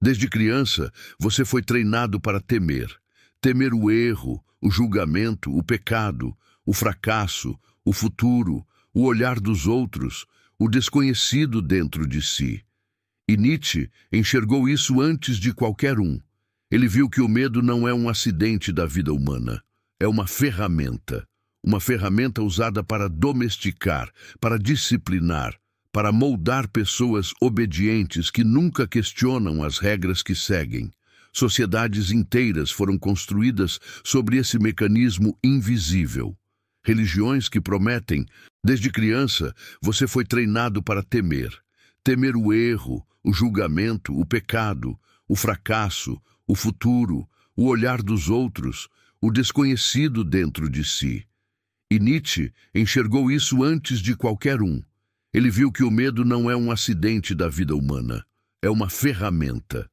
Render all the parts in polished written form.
Desde criança, você foi treinado para temer. Temer o erro, o julgamento, o pecado, o fracasso, o futuro, o olhar dos outros, o desconhecido dentro de si. E Nietzsche enxergou isso antes de qualquer um. Ele viu que o medo não é um acidente da vida humana, é uma ferramenta usada para domesticar, para disciplinar, para moldar pessoas obedientes que nunca questionam as regras que seguem. Sociedades inteiras foram construídas sobre esse mecanismo invisível. Religiões que prometem, desde criança, você foi treinado para temer. Temer o erro, o julgamento, o pecado, o fracasso, o futuro, o olhar dos outros, o desconhecido dentro de si. E Nietzsche enxergou isso antes de qualquer um. Ele viu que o medo não é um acidente da vida humana, é uma ferramenta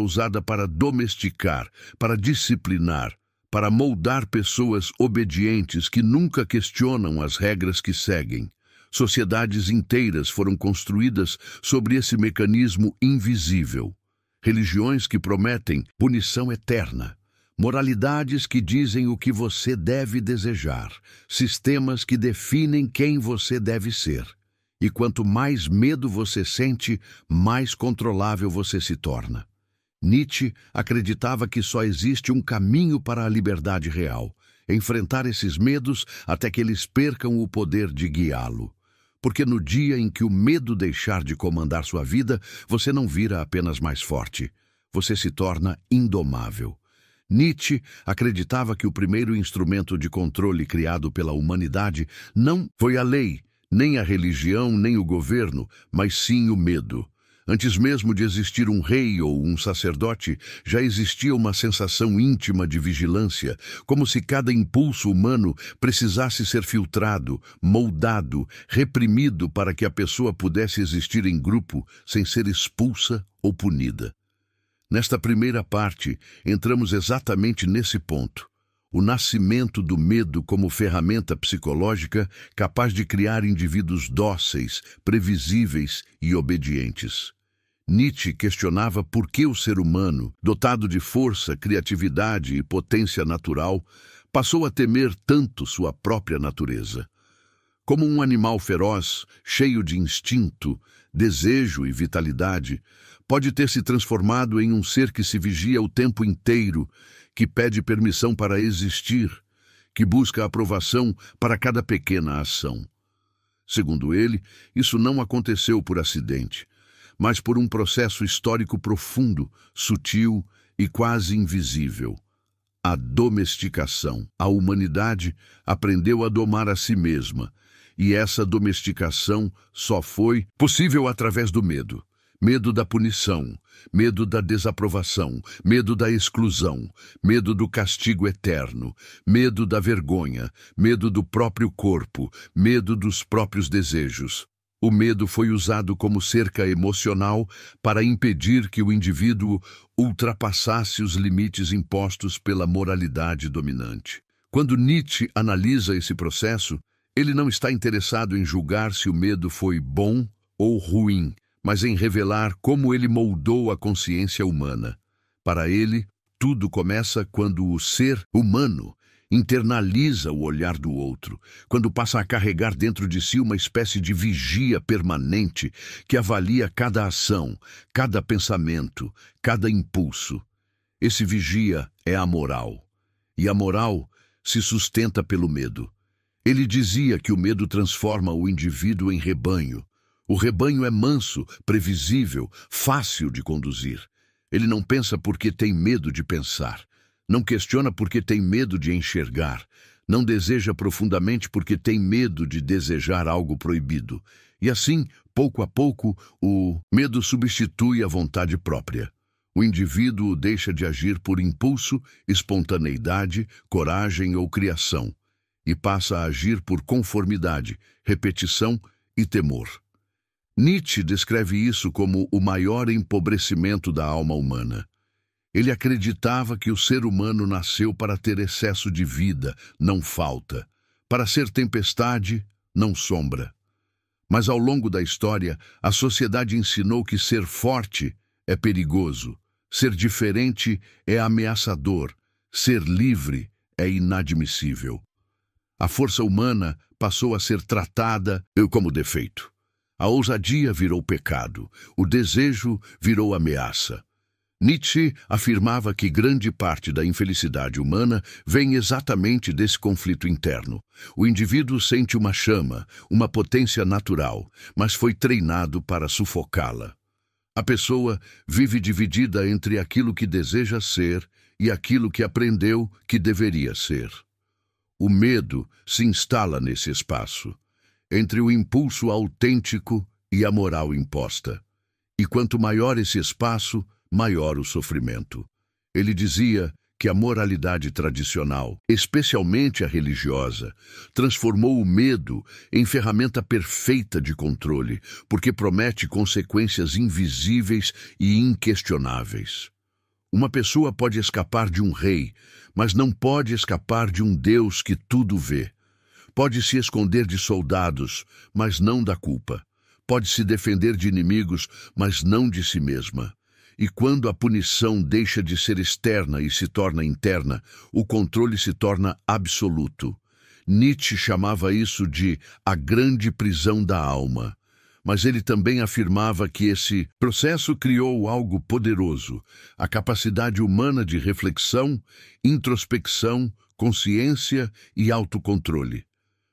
usada para domesticar, para disciplinar, para moldar pessoas obedientes que nunca questionam as regras que seguem. Sociedades inteiras foram construídas sobre esse mecanismo invisível. Religiões que prometem punição eterna. Moralidades que dizem o que você deve desejar. Sistemas que definem quem você deve ser. E quanto mais medo você sente, mais controlável você se torna. Nietzsche acreditava que só existe um caminho para a liberdade real. Enfrentar esses medos até que eles percam o poder de guiá-lo. Porque no dia em que o medo deixar de comandar sua vida, você não vira apenas mais forte. Você se torna indomável. Nietzsche acreditava que o primeiro instrumento de controle criado pela humanidade não foi a lei, nem a religião, nem o governo, mas sim o medo. Antes mesmo de existir um rei ou um sacerdote, já existia uma sensação íntima de vigilância, como se cada impulso humano precisasse ser filtrado, moldado, reprimido para que a pessoa pudesse existir em grupo sem ser expulsa ou punida. Nesta primeira parte, entramos exatamente nesse ponto. O nascimento do medo como ferramenta psicológica capaz de criar indivíduos dóceis, previsíveis e obedientes. Nietzsche questionava por que o ser humano, dotado de força, criatividade e potência natural, passou a temer tanto sua própria natureza. Como um animal feroz, cheio de instinto, desejo e vitalidade, pode ter se transformado em um ser que se vigia o tempo inteiro, que pede permissão para existir, que busca aprovação para cada pequena ação. Segundo ele, isso não aconteceu por acidente, mas por um processo histórico profundo, sutil e quase invisível. A domesticação. A humanidade aprendeu a domar a si mesma, e essa domesticação só foi possível através do medo. Medo da punição, medo da desaprovação, medo da exclusão, medo do castigo eterno, medo da vergonha, medo do próprio corpo, medo dos próprios desejos. O medo foi usado como cerca emocional para impedir que o indivíduo ultrapassasse os limites impostos pela moralidade dominante. Quando Nietzsche analisa esse processo, ele não está interessado em julgar se o medo foi bom ou ruim, mas em revelar como ele moldou a consciência humana. Para ele, tudo começa quando o ser humano internaliza o olhar do outro, quando passa a carregar dentro de si uma espécie de vigia permanente que avalia cada ação, cada pensamento, cada impulso. Esse vigia é a moral, e a moral se sustenta pelo medo. Ele dizia que o medo transforma o indivíduo em rebanho. O rebanho é manso, previsível, fácil de conduzir. Ele não pensa porque tem medo de pensar. Não questiona porque tem medo de enxergar. Não deseja profundamente porque tem medo de desejar algo proibido. E assim, pouco a pouco, o medo substitui a vontade própria. O indivíduo deixa de agir por impulso, espontaneidade, coragem ou criação, e passa a agir por conformidade, repetição e temor. Nietzsche descreve isso como o maior empobrecimento da alma humana. Ele acreditava que o ser humano nasceu para ter excesso de vida, não falta, para ser tempestade, não sombra. Mas ao longo da história, a sociedade ensinou que ser forte é perigoso, ser diferente é ameaçador, ser livre é inadmissível. A força humana passou a ser tratada como defeito. A ousadia virou pecado, o desejo virou ameaça. Nietzsche afirmava que grande parte da infelicidade humana vem exatamente desse conflito interno. O indivíduo sente uma chama, uma potência natural, mas foi treinado para sufocá-la. A pessoa vive dividida entre aquilo que deseja ser e aquilo que aprendeu que deveria ser. O medo se instala nesse espaço, entre o impulso autêntico e a moral imposta. E quanto maior esse espaço, maior o sofrimento. Ele dizia que a moralidade tradicional, especialmente a religiosa, transformou o medo em ferramenta perfeita de controle, porque promete consequências invisíveis e inquestionáveis. Uma pessoa pode escapar de um rei, mas não pode escapar de um Deus que tudo vê. Pode se esconder de soldados, mas não da culpa. Pode se defender de inimigos, mas não de si mesma. E quando a punição deixa de ser externa e se torna interna, o controle se torna absoluto. Nietzsche chamava isso de a grande prisão da alma. Mas ele também afirmava que esse processo criou algo poderoso, a capacidade humana de reflexão, introspecção, consciência e autocontrole.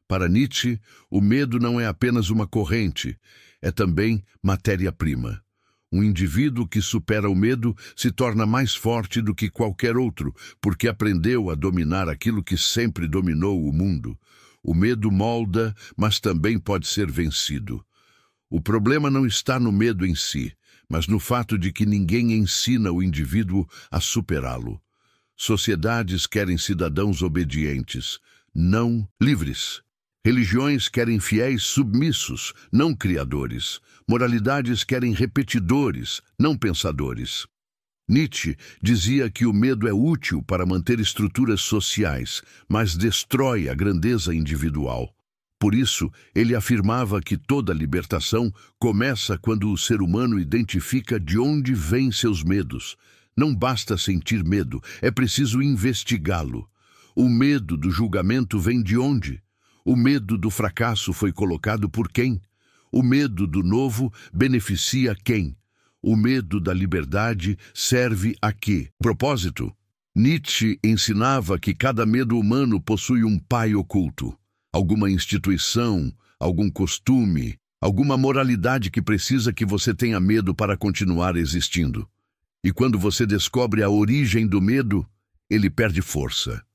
Para Nietzsche, o medo não é apenas uma corrente, é também matéria-prima. Um indivíduo que supera o medo se torna mais forte do que qualquer outro, porque aprendeu a dominar aquilo que sempre dominou o mundo. O medo molda, mas também pode ser vencido. O problema não está no medo em si, mas no fato de que ninguém ensina o indivíduo a superá-lo. Sociedades querem cidadãos obedientes, não livres. Religiões querem fiéis submissos, não criadores. Moralidades querem repetidores, não pensadores. Nietzsche dizia que o medo é útil para manter estruturas sociais, mas destrói a grandeza individual. Por isso, ele afirmava que toda libertação começa quando o ser humano identifica de onde vêm seus medos. Não basta sentir medo, é preciso investigá-lo. O medo do julgamento vem de onde? O medo do fracasso foi colocado por quem? O medo do novo beneficia quem? O medo da liberdade serve a quê? Propósito? Nietzsche ensinava que cada medo humano possui um pai oculto. Alguma instituição, algum costume, alguma moralidade que precisa que você tenha medo para continuar existindo. E quando você descobre a origem do medo, ele perde força.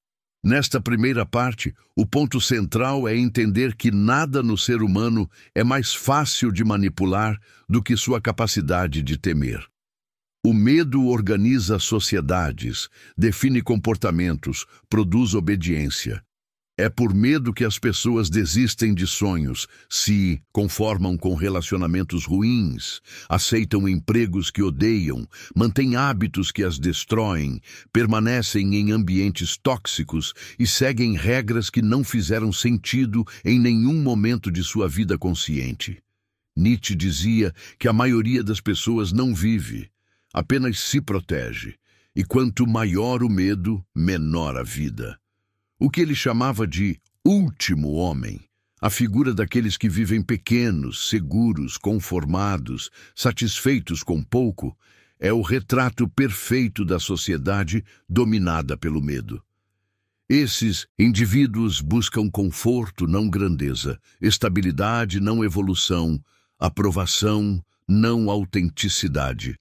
Nesta primeira parte, o ponto central é entender que nada no ser humano é mais fácil de manipular do que sua capacidade de temer. O medo organiza sociedades, define comportamentos, produz obediência. É por medo que as pessoas desistem de sonhos, se conformam com relacionamentos ruins, aceitam empregos que odeiam, mantêm hábitos que as destroem, permanecem em ambientes tóxicos e seguem regras que não fizeram sentido em nenhum momento de sua vida consciente. Nietzsche dizia que a maioria das pessoas não vive, apenas se protege, e quanto maior o medo, menor a vida. O que ele chamava de último homem, a figura daqueles que vivem pequenos, seguros, conformados, satisfeitos com pouco, é o retrato perfeito da sociedade dominada pelo medo. Esses indivíduos buscam conforto, não grandeza, estabilidade, não evolução, aprovação, não autenticidade.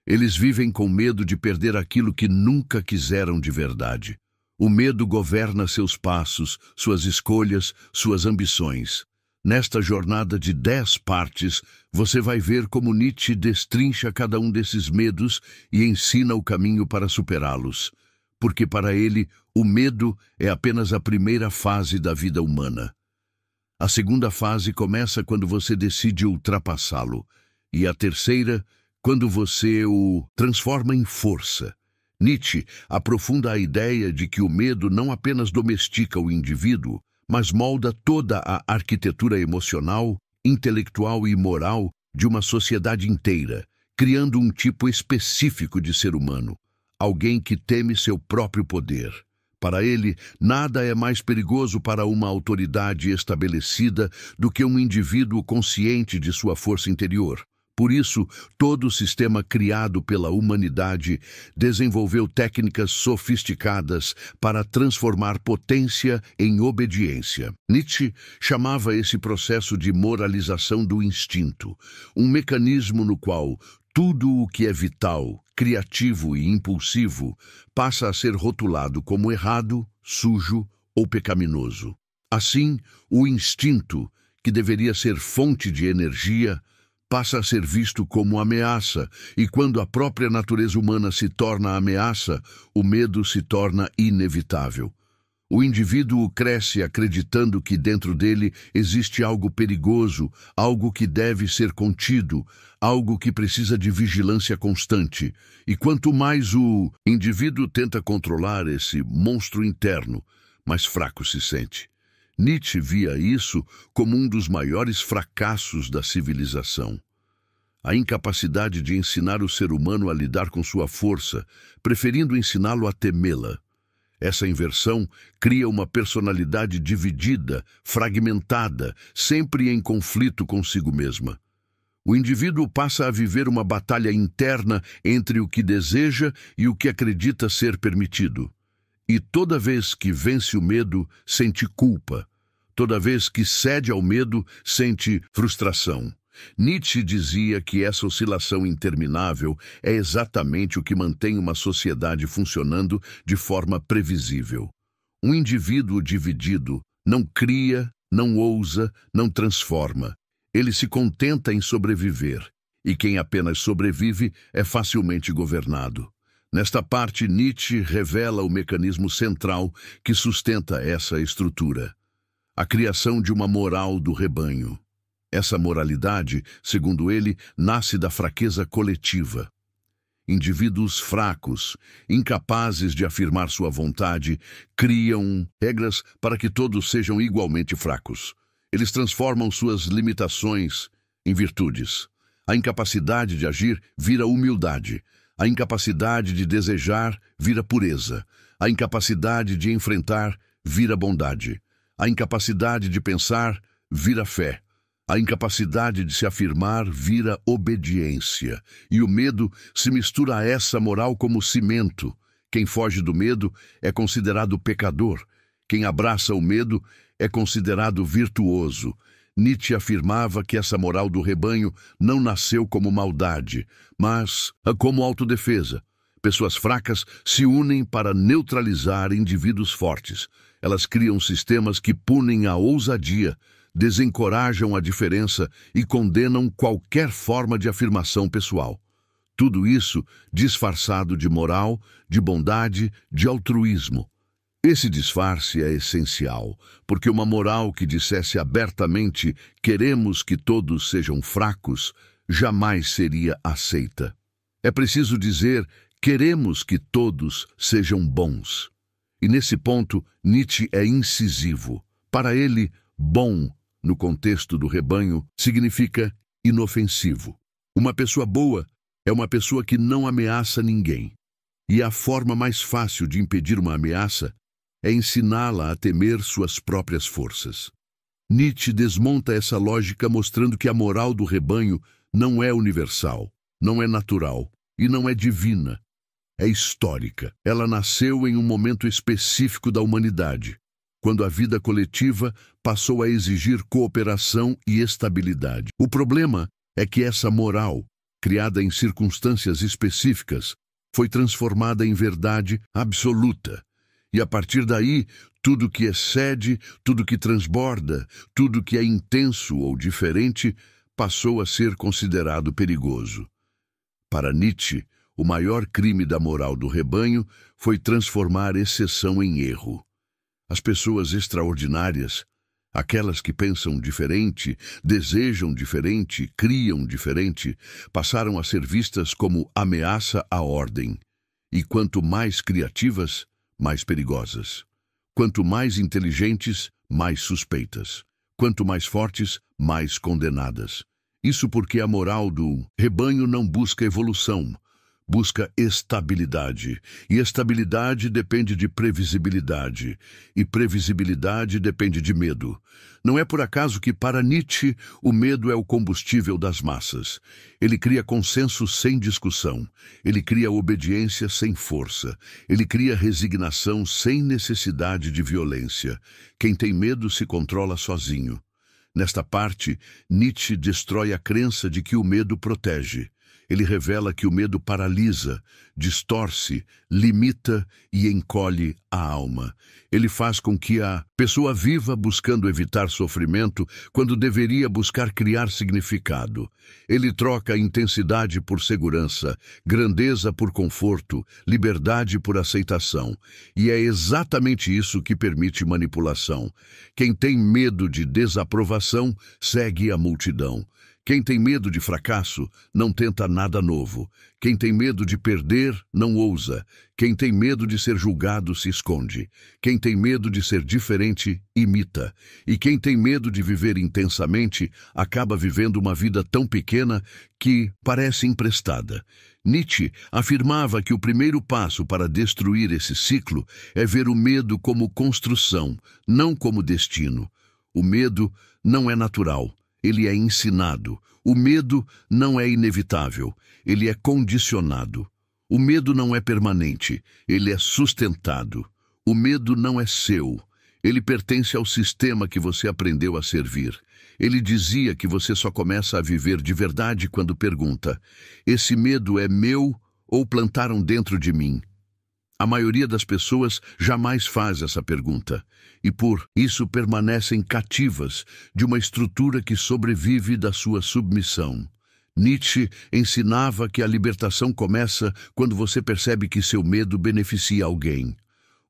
Eles vivem com medo de perder aquilo que nunca quiseram de verdade. O medo governa seus passos, suas escolhas, suas ambições. Nesta jornada de 10 partes, você vai ver como Nietzsche destrincha cada um desses medos e ensina o caminho para superá-los. Porque para ele, o medo é apenas a primeira fase da vida humana. A segunda fase começa quando você decide ultrapassá-lo. E a terceira, quando você o transforma em força. Nietzsche aprofunda a ideia de que o medo não apenas domestica o indivíduo, mas molda toda a arquitetura emocional, intelectual e moral de uma sociedade inteira, criando um tipo específico de ser humano, alguém que teme seu próprio poder. Para ele, nada é mais perigoso para uma autoridade estabelecida do que um indivíduo consciente de sua força interior. Por isso, todo o sistema criado pela humanidade desenvolveu técnicas sofisticadas para transformar potência em obediência. Nietzsche chamava esse processo de moralização do instinto, um mecanismo no qual tudo o que é vital, criativo e impulsivo passa a ser rotulado como errado, sujo ou pecaminoso. Assim, o instinto, que deveria ser fonte de energia, passa a ser visto como ameaça, e quando a própria natureza humana se torna ameaça, o medo se torna inevitável. O indivíduo cresce acreditando que dentro dele existe algo perigoso, algo que deve ser contido, algo que precisa de vigilância constante. E quanto mais o indivíduo tenta controlar esse monstro interno, mais fraco se sente. Nietzsche via isso como um dos maiores fracassos da civilização. A incapacidade de ensinar o ser humano a lidar com sua força, preferindo ensiná-lo a temê-la. Essa inversão cria uma personalidade dividida, fragmentada, sempre em conflito consigo mesma. O indivíduo passa a viver uma batalha interna entre o que deseja e o que acredita ser permitido. E toda vez que vence o medo, sente culpa. Toda vez que cede ao medo, sente frustração. Nietzsche dizia que essa oscilação interminável é exatamente o que mantém uma sociedade funcionando de forma previsível. Um indivíduo dividido não cria, não ousa, não transforma. Ele se contenta em sobreviver, e quem apenas sobrevive é facilmente governado. Nesta parte, Nietzsche revela o mecanismo central que sustenta essa estrutura: a criação de uma moral do rebanho. Essa moralidade, segundo ele, nasce da fraqueza coletiva. Indivíduos fracos, incapazes de afirmar sua vontade, criam regras para que todos sejam igualmente fracos. Eles transformam suas limitações em virtudes. A incapacidade de agir vira humildade. A incapacidade de desejar vira pureza. A incapacidade de enfrentar vira bondade. A incapacidade de pensar vira fé. A incapacidade de se afirmar vira obediência. E o medo se mistura a essa moral como cimento. Quem foge do medo é considerado pecador. Quem abraça o medo é considerado virtuoso. Nietzsche afirmava que essa moral do rebanho não nasceu como maldade, mas como autodefesa. Pessoas fracas se unem para neutralizar indivíduos fortes. Elas criam sistemas que punem a ousadia, desencorajam a diferença e condenam qualquer forma de afirmação pessoal. Tudo isso disfarçado de moral, de bondade, de altruísmo. Esse disfarce é essencial, porque uma moral que dissesse abertamente "queremos que todos sejam fracos" jamais seria aceita. É preciso dizer "queremos que todos sejam bons". E nesse ponto, Nietzsche é incisivo. Para ele, bom, no contexto do rebanho, significa inofensivo. Uma pessoa boa é uma pessoa que não ameaça ninguém. E a forma mais fácil de impedir uma ameaça é ensiná-la a temer suas próprias forças. Nietzsche desmonta essa lógica mostrando que a moral do rebanho não é universal, não é natural e não é divina. É histórica. Ela nasceu em um momento específico da humanidade, quando a vida coletiva passou a exigir cooperação e estabilidade. O problema é que essa moral, criada em circunstâncias específicas, foi transformada em verdade absoluta. E a partir daí, tudo que excede, tudo que transborda, tudo que é intenso ou diferente, passou a ser considerado perigoso. Para Nietzsche, o maior crime da moral do rebanho foi transformar exceção em erro. As pessoas extraordinárias, aquelas que pensam diferente, desejam diferente, criam diferente, passaram a ser vistas como ameaça à ordem. E quanto mais criativas, mais perigosas. Quanto mais inteligentes, mais suspeitas. Quanto mais fortes, mais condenadas. Isso porque a moral do rebanho não busca evolução, busca estabilidade. E estabilidade depende de previsibilidade. E previsibilidade depende de medo. Não é por acaso que, para Nietzsche, o medo é o combustível das massas. Ele cria consenso sem discussão. Ele cria obediência sem força. Ele cria resignação sem necessidade de violência. Quem tem medo se controla sozinho. Nesta parte, Nietzsche destrói a crença de que o medo protege. Ele revela que o medo paralisa, distorce, limita e encolhe a alma. Ele faz com que a pessoa viva buscando evitar sofrimento quando deveria buscar criar significado. Ele troca intensidade por segurança, grandeza por conforto, liberdade por aceitação. E é exatamente isso que permite manipulação. Quem tem medo de desaprovação segue a multidão. Quem tem medo de fracasso não tenta nada novo. Quem tem medo de perder não ousa. Quem tem medo de ser julgado se esconde. Quem tem medo de ser diferente imita. E quem tem medo de viver intensamente acaba vivendo uma vida tão pequena que parece emprestada. Nietzsche afirmava que o primeiro passo para destruir esse ciclo é ver o medo como construção, não como destino. O medo não é natural. Ele é ensinado. O medo não é inevitável. Ele é condicionado. O medo não é permanente. Ele é sustentado. O medo não é seu. Ele pertence ao sistema que você aprendeu a servir. Ele dizia que você só começa a viver de verdade quando pergunta: esse medo é meu ou plantaram dentro de mim? A maioria das pessoas jamais faz essa pergunta, e por isso permanecem cativas de uma estrutura que sobrevive da sua submissão. Nietzsche ensinava que a libertação começa quando você percebe que seu medo beneficia alguém.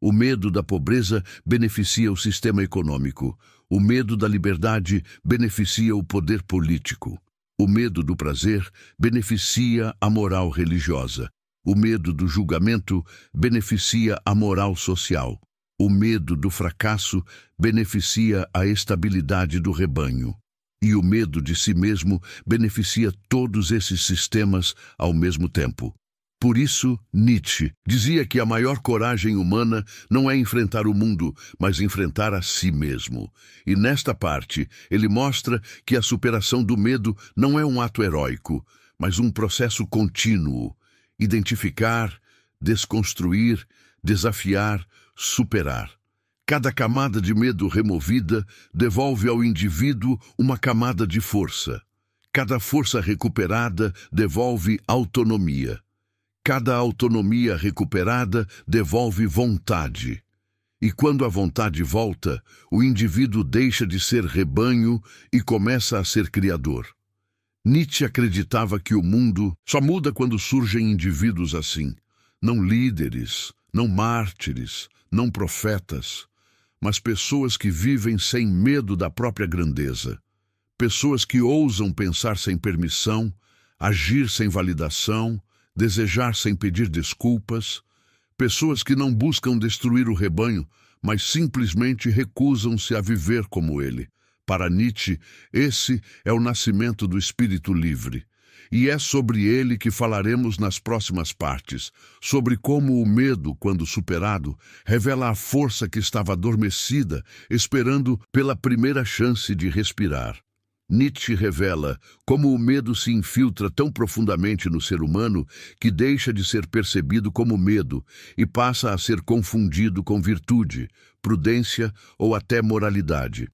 O medo da pobreza beneficia o sistema econômico. O medo da liberdade beneficia o poder político. O medo do prazer beneficia a moral religiosa. O medo do julgamento beneficia a moral social. O medo do fracasso beneficia a estabilidade do rebanho. E o medo de si mesmo beneficia todos esses sistemas ao mesmo tempo. Por isso, Nietzsche dizia que a maior coragem humana não é enfrentar o mundo, mas enfrentar a si mesmo. E nesta parte, ele mostra que a superação do medo não é um ato heróico, mas um processo contínuo. Identificar, desconstruir, desafiar, superar. Cada camada de medo removida devolve ao indivíduo uma camada de força. Cada força recuperada devolve autonomia. Cada autonomia recuperada devolve vontade. E quando a vontade volta, o indivíduo deixa de ser rebanho e começa a ser criador. Nietzsche acreditava que o mundo só muda quando surgem indivíduos assim, não líderes, não mártires, não profetas, mas pessoas que vivem sem medo da própria grandeza, pessoas que ousam pensar sem permissão, agir sem validação, desejar sem pedir desculpas, pessoas que não buscam destruir o rebanho, mas simplesmente recusam-se a viver como ele. Para Nietzsche, esse é o nascimento do espírito livre. E é sobre ele que falaremos nas próximas partes, sobre como o medo, quando superado, revela a força que estava adormecida, esperando pela primeira chance de respirar. Nietzsche revela como o medo se infiltra tão profundamente no ser humano que deixa de ser percebido como medo e passa a ser confundido com virtude, prudência ou até moralidade.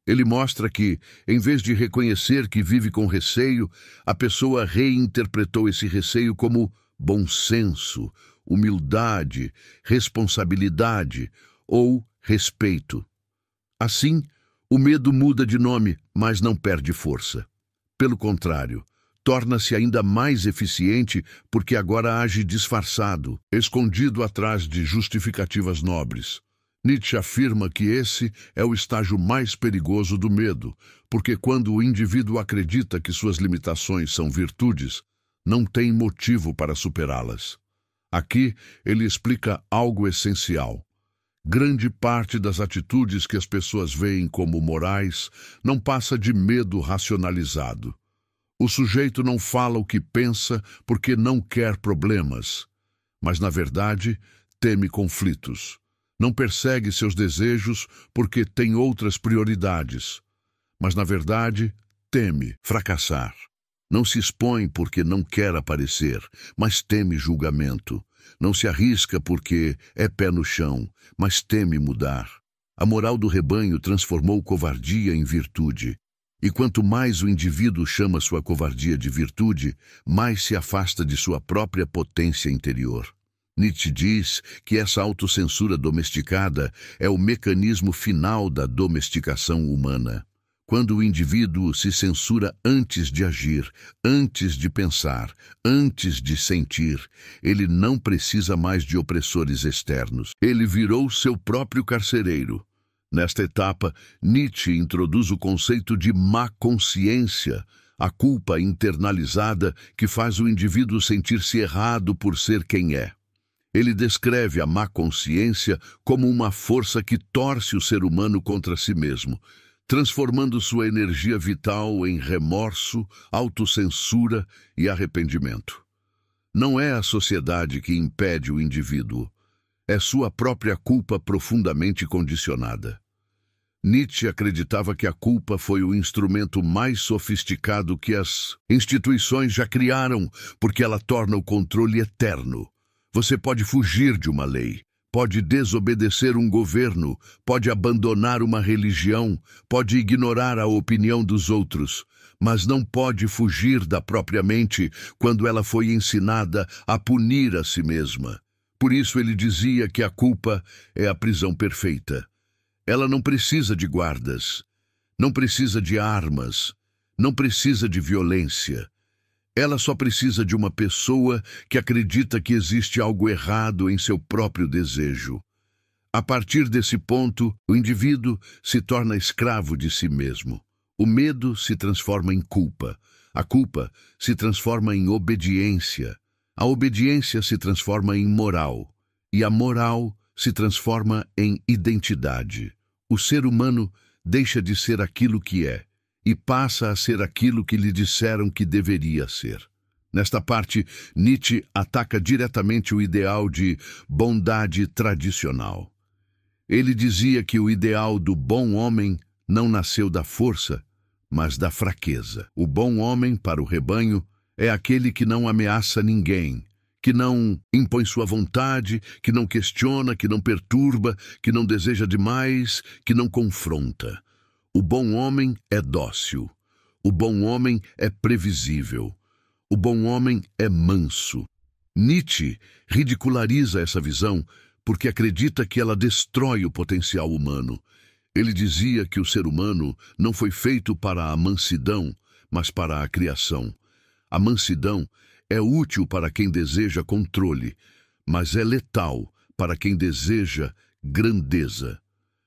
Ele mostra que, em vez de reconhecer que vive com receio, a pessoa reinterpretou esse receio como bom senso, humildade, responsabilidade ou respeito. Assim, o medo muda de nome, mas não perde força. Pelo contrário, torna-se ainda mais eficiente porque agora age disfarçado, escondido atrás de justificativas nobres. Nietzsche afirma que esse é o estágio mais perigoso do medo, porque quando o indivíduo acredita que suas limitações são virtudes, não tem motivo para superá-las. Aqui, ele explica algo essencial. Grande parte das atitudes que as pessoas veem como morais não passa de medo racionalizado. O sujeito não fala o que pensa porque não quer problemas, mas, na verdade, teme conflitos. Não persegue seus desejos porque tem outras prioridades, mas, na verdade, teme fracassar. Não se expõe porque não quer aparecer, mas teme julgamento. Não se arrisca porque é pé no chão, mas teme mudar. A moral do rebanho transformou covardia em virtude. E quanto mais o indivíduo chama sua covardia de virtude, mais se afasta de sua própria potência interior. Nietzsche diz que essa autocensura domesticada é o mecanismo final da domesticação humana. Quando o indivíduo se censura antes de agir, antes de pensar, antes de sentir, ele não precisa mais de opressores externos. Ele virou seu próprio carcereiro. Nesta etapa, Nietzsche introduz o conceito de má consciência, a culpa internalizada que faz o indivíduo sentir-se errado por ser quem é. Ele descreve a má consciência como uma força que torce o ser humano contra si mesmo, transformando sua energia vital em remorso, autocensura e arrependimento. Não é a sociedade que impede o indivíduo, é sua própria culpa profundamente condicionada. Nietzsche acreditava que a culpa foi o instrumento mais sofisticado que as instituições já criaram, porque ela torna o controle eterno. Você pode fugir de uma lei, pode desobedecer um governo, pode abandonar uma religião, pode ignorar a opinião dos outros, mas não pode fugir da própria mente quando ela foi ensinada a punir a si mesma. Por isso ele dizia que a culpa é a prisão perfeita. Ela não precisa de guardas, não precisa de armas, não precisa de violência. Ela só precisa de uma pessoa que acredita que existe algo errado em seu próprio desejo. A partir desse ponto, o indivíduo se torna escravo de si mesmo. O medo se transforma em culpa. A culpa se transforma em obediência. A obediência se transforma em moral. E a moral se transforma em identidade. O ser humano deixa de ser aquilo que é e passa a ser aquilo que lhe disseram que deveria ser. Nesta parte, Nietzsche ataca diretamente o ideal de bondade tradicional. Ele dizia que o ideal do bom homem não nasceu da força, mas da fraqueza. O bom homem, para o rebanho, é aquele que não ameaça ninguém, que não impõe sua vontade, que não questiona, que não perturba, que não deseja demais, que não confronta. O bom homem é dócil. O bom homem é previsível. O bom homem é manso. Nietzsche ridiculariza essa visão porque acredita que ela destrói o potencial humano. Ele dizia que o ser humano não foi feito para a mansidão, mas para a criação. A mansidão é útil para quem deseja controle, mas é letal para quem deseja grandeza.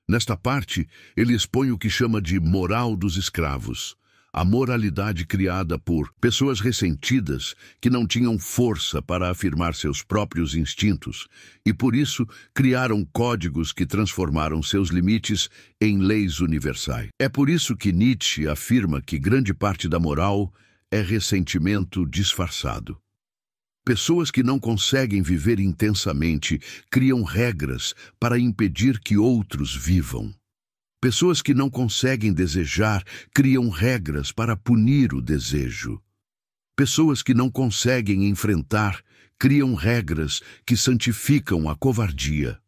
Nesta parte, ele expõe o que chama de moral dos escravos, a moralidade criada por pessoas ressentidas que não tinham força para afirmar seus próprios instintos e, por isso, criaram códigos que transformaram seus limites em leis universais. É por isso que Nietzsche afirma que grande parte da moral é ressentimento disfarçado. Pessoas que não conseguem viver intensamente criam regras para impedir que outros vivam. Pessoas que não conseguem desejar criam regras para punir o desejo. Pessoas que não conseguem enfrentar criam regras que santificam a covardia.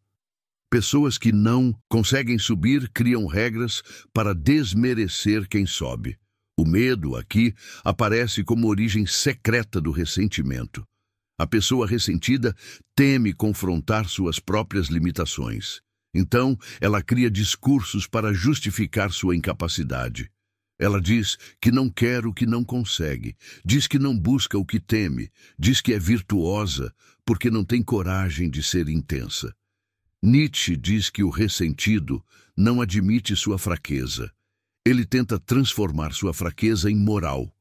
Pessoas que não conseguem subir criam regras para desmerecer quem sobe. O medo, aqui, aparece como origem secreta do ressentimento. A pessoa ressentida teme confrontar suas próprias limitações. Então, ela cria discursos para justificar sua incapacidade. Ela diz que não quer o que não consegue, diz que não busca o que teme, diz que é virtuosa porque não tem coragem de ser intensa. Nietzsche diz que o ressentido não admite sua fraqueza. Ele tenta transformar sua fraqueza em moral.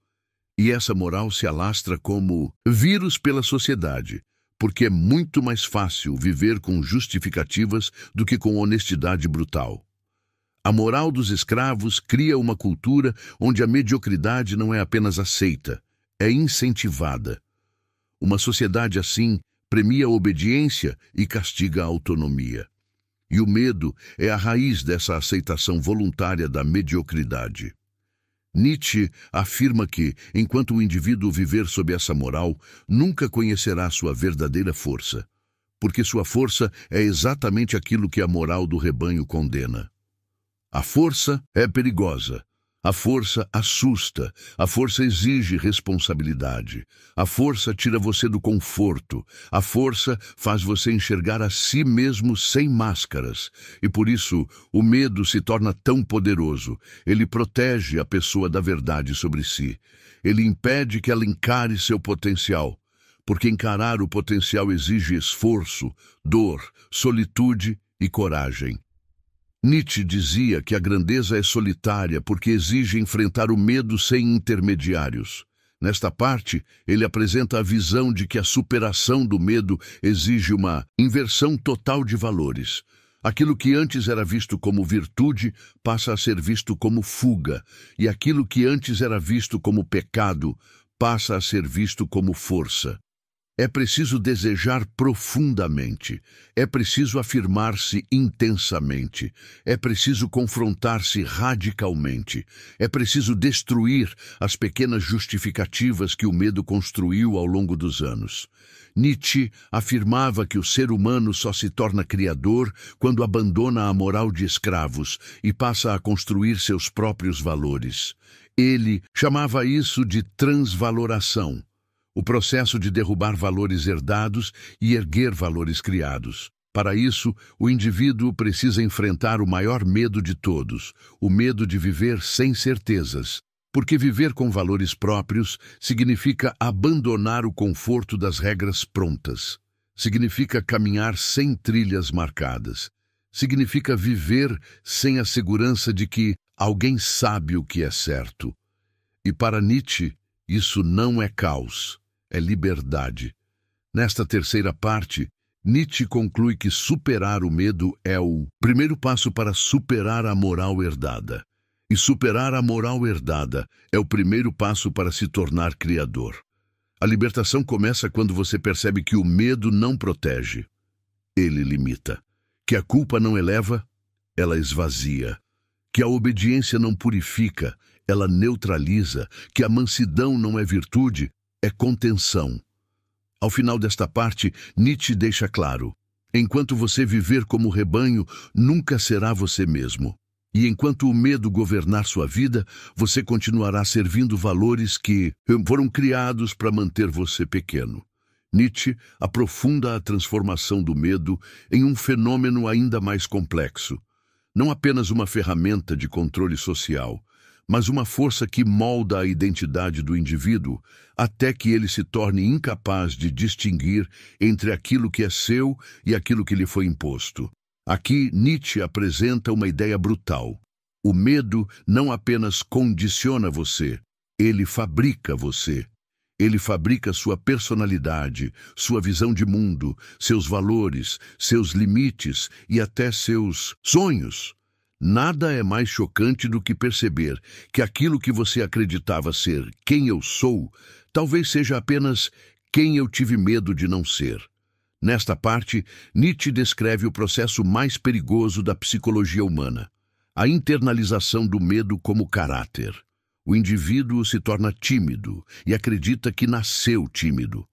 E essa moral se alastra como vírus pela sociedade, porque é muito mais fácil viver com justificativas do que com honestidade brutal. A moral dos escravos cria uma cultura onde a mediocridade não é apenas aceita, é incentivada. Uma sociedade assim premia a obediência e castiga a autonomia. E o medo é a raiz dessa aceitação voluntária da mediocridade. Nietzsche afirma que, enquanto o indivíduo viver sob essa moral, nunca conhecerá sua verdadeira força, porque sua força é exatamente aquilo que a moral do rebanho condena. A força é perigosa. A força assusta, a força exige responsabilidade, a força tira você do conforto, a força faz você enxergar a si mesmo sem máscaras, e por isso o medo se torna tão poderoso. Ele protege a pessoa da verdade sobre si, ele impede que ela encare seu potencial, porque encarar o potencial exige esforço, dor, solitude e coragem. Nietzsche dizia que a grandeza é solitária porque exige enfrentar o medo sem intermediários. Nesta parte, ele apresenta a visão de que a superação do medo exige uma inversão total de valores. Aquilo que antes era visto como virtude passa a ser visto como fuga, e aquilo que antes era visto como pecado passa a ser visto como força. É preciso desejar profundamente, é preciso afirmar-se intensamente, é preciso confrontar-se radicalmente, é preciso destruir as pequenas justificativas que o medo construiu ao longo dos anos. Nietzsche afirmava que o ser humano só se torna criador quando abandona a moral de escravos e passa a construir seus próprios valores. Ele chamava isso de transvaloração. O processo de derrubar valores herdados e erguer valores criados. Para isso, o indivíduo precisa enfrentar o maior medo de todos, o medo de viver sem certezas, porque viver com valores próprios significa abandonar o conforto das regras prontas, significa caminhar sem trilhas marcadas, significa viver sem a segurança de que alguém sabe o que é certo. E para Nietzsche, isso não é caos. É liberdade. Nesta terceira parte, Nietzsche conclui que superar o medo é o primeiro passo para superar a moral herdada. E superar a moral herdada é o primeiro passo para se tornar criador. A libertação começa quando você percebe que o medo não protege. Ele limita. Que a culpa não eleva, ela esvazia. Que a obediência não purifica, ela neutraliza. Que a mansidão não é virtude, é contenção. Ao final desta parte, Nietzsche deixa claro: enquanto você viver como rebanho, nunca será você mesmo. E enquanto o medo governar sua vida, você continuará servindo valores que foram criados para manter você pequeno. Nietzsche aprofunda a transformação do medo em um fenômeno ainda mais complexo. Não apenas uma ferramenta de controle social, mas uma força que molda a identidade do indivíduo até que ele se torne incapaz de distinguir entre aquilo que é seu e aquilo que lhe foi imposto. Aqui, Nietzsche apresenta uma ideia brutal. O medo não apenas condiciona você, ele fabrica você. Ele fabrica sua personalidade, sua visão de mundo, seus valores, seus limites e até seus sonhos. Nada é mais chocante do que perceber que aquilo que você acreditava ser quem eu sou, talvez seja apenas quem eu tive medo de não ser. Nesta parte, Nietzsche descreve o processo mais perigoso da psicologia humana, a internalização do medo como caráter. O indivíduo se torna tímido e acredita que nasceu tímido.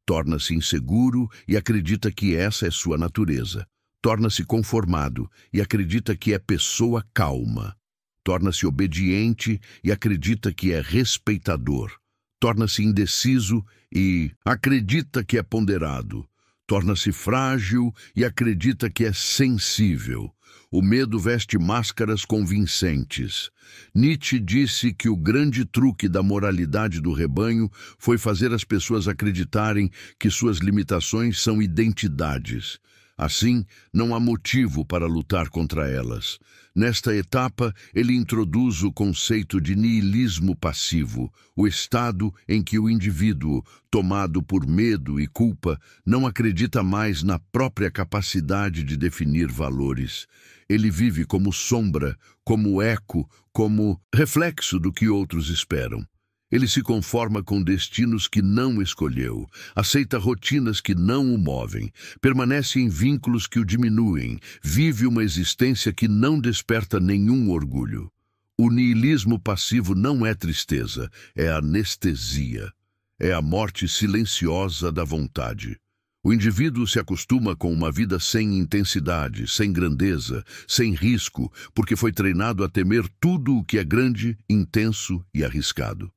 Torna-se inseguro e acredita que essa é sua natureza. Torna-se conformado e acredita que é pessoa calma. Torna-se obediente e acredita que é respeitador. Torna-se indeciso e acredita que é ponderado. Torna-se frágil e acredita que é sensível. O medo veste máscaras convincentes. Nietzsche disse que o grande truque da moralidade do rebanho foi fazer as pessoas acreditarem que suas limitações são identidades. Assim, não há motivo para lutar contra elas. Nesta etapa, ele introduz o conceito de niilismo passivo, o estado em que o indivíduo, tomado por medo e culpa, não acredita mais na própria capacidade de definir valores. Ele vive como sombra, como eco, como reflexo do que outros esperam. Ele se conforma com destinos que não escolheu, aceita rotinas que não o movem, permanece em vínculos que o diminuem, vive uma existência que não desperta nenhum orgulho. O niilismo passivo não é tristeza, é anestesia. É a morte silenciosa da vontade. O indivíduo se acostuma com uma vida sem intensidade, sem grandeza, sem risco, porque foi treinado a temer tudo o que é grande, intenso e arriscado.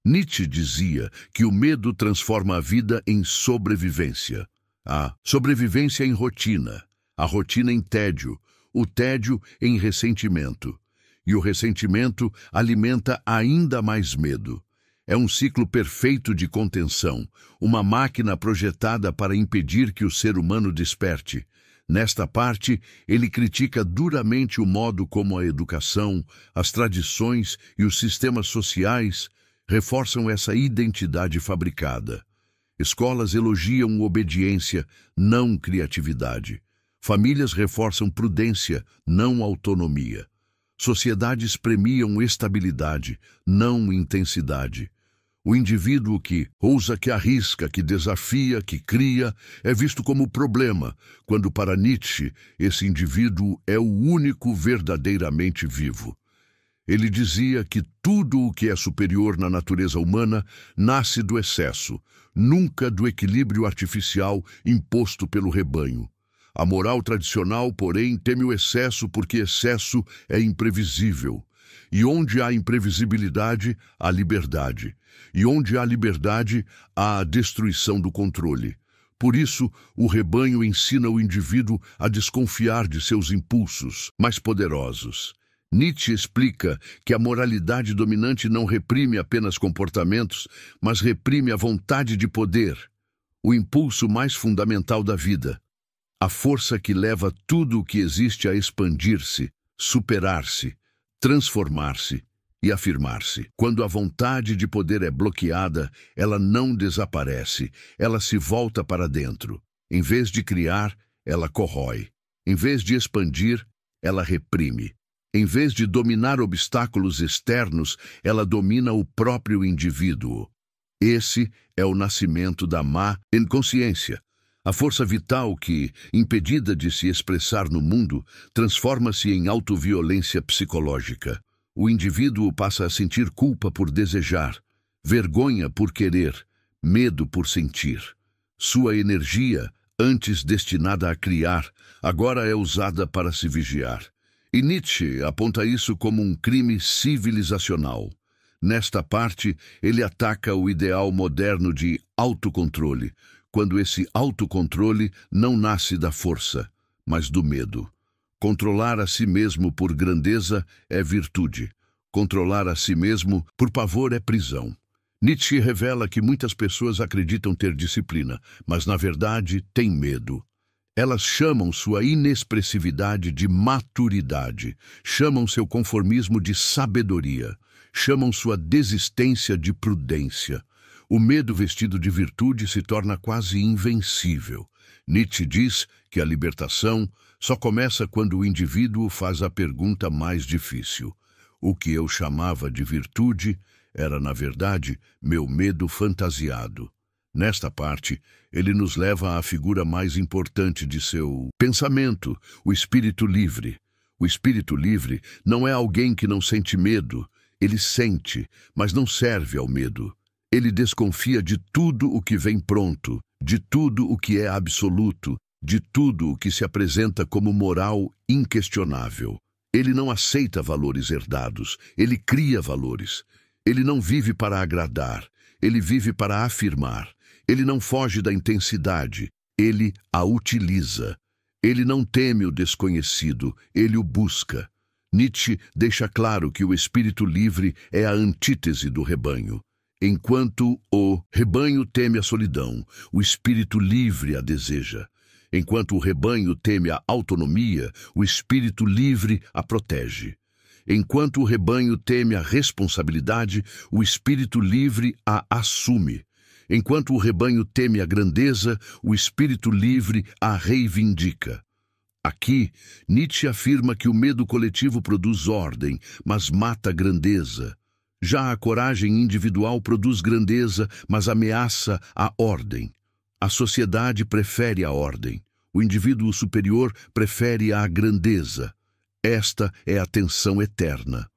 Nietzsche dizia que o medo transforma a vida em sobrevivência. A sobrevivência em rotina, a rotina em tédio, o tédio em ressentimento. E o ressentimento alimenta ainda mais medo. É um ciclo perfeito de contenção, uma máquina projetada para impedir que o ser humano desperte. Nesta parte, ele critica duramente o modo como a educação, as tradições e os sistemas sociais reforçam essa identidade fabricada. Escolas elogiam obediência, não criatividade. Famílias reforçam prudência, não autonomia. Sociedades premiam estabilidade, não intensidade. O indivíduo que ousa, que arrisca, que desafia, que cria, é visto como problema, quando para Nietzsche esse indivíduo é o único verdadeiramente vivo. Ele dizia que tudo o que é superior na natureza humana nasce do excesso, nunca do equilíbrio artificial imposto pelo rebanho. A moral tradicional, porém, teme o excesso porque excesso é imprevisível. E onde há imprevisibilidade, há liberdade. E onde há liberdade, há a destruição do controle. Por isso, o rebanho ensina o indivíduo a desconfiar de seus impulsos mais poderosos. Nietzsche explica que a moralidade dominante não reprime apenas comportamentos, mas reprime a vontade de poder, o impulso mais fundamental da vida, a força que leva tudo o que existe a expandir-se, superar-se, transformar-se e afirmar-se. Quando a vontade de poder é bloqueada, ela não desaparece, ela se volta para dentro. Em vez de criar, ela corrói. Em vez de expandir, ela reprime. Em vez de dominar obstáculos externos, ela domina o próprio indivíduo. Esse é o nascimento da má inconsciência. A força vital que, impedida de se expressar no mundo, transforma-se em autoviolência psicológica. O indivíduo passa a sentir culpa por desejar, vergonha por querer, medo por sentir. Sua energia, antes destinada a criar, agora é usada para se vigiar. E Nietzsche aponta isso como um crime civilizacional. Nesta parte, ele ataca o ideal moderno de autocontrole, quando esse autocontrole não nasce da força, mas do medo. Controlar a si mesmo por grandeza é virtude. Controlar a si mesmo por pavor é prisão. Nietzsche revela que muitas pessoas acreditam ter disciplina, mas na verdade têm medo. Elas chamam sua inexpressividade de maturidade, chamam seu conformismo de sabedoria, chamam sua desistência de prudência. O medo vestido de virtude se torna quase invencível. Nietzsche diz que a libertação só começa quando o indivíduo faz a pergunta mais difícil. O que eu chamava de virtude era, na verdade, meu medo fantasiado. Nesta parte, ele nos leva à figura mais importante de seu pensamento, o espírito livre. O espírito livre não é alguém que não sente medo. Ele sente, mas não serve ao medo. Ele desconfia de tudo o que vem pronto, de tudo o que é absoluto, de tudo o que se apresenta como moral inquestionável. Ele não aceita valores herdados, ele cria valores. Ele não vive para agradar, ele vive para afirmar. Ele não foge da intensidade, ele a utiliza. Ele não teme o desconhecido, ele o busca. Nietzsche deixa claro que o espírito livre é a antítese do rebanho. Enquanto o rebanho teme a solidão, o espírito livre a deseja. Enquanto o rebanho teme a autonomia, o espírito livre a protege. Enquanto o rebanho teme a responsabilidade, o espírito livre a assume. Enquanto o rebanho teme a grandeza, o espírito livre a reivindica. Aqui, Nietzsche afirma que o medo coletivo produz ordem, mas mata a grandeza. Já a coragem individual produz grandeza, mas ameaça a ordem. A sociedade prefere a ordem. O indivíduo superior prefere a grandeza. Esta é a tensão eterna.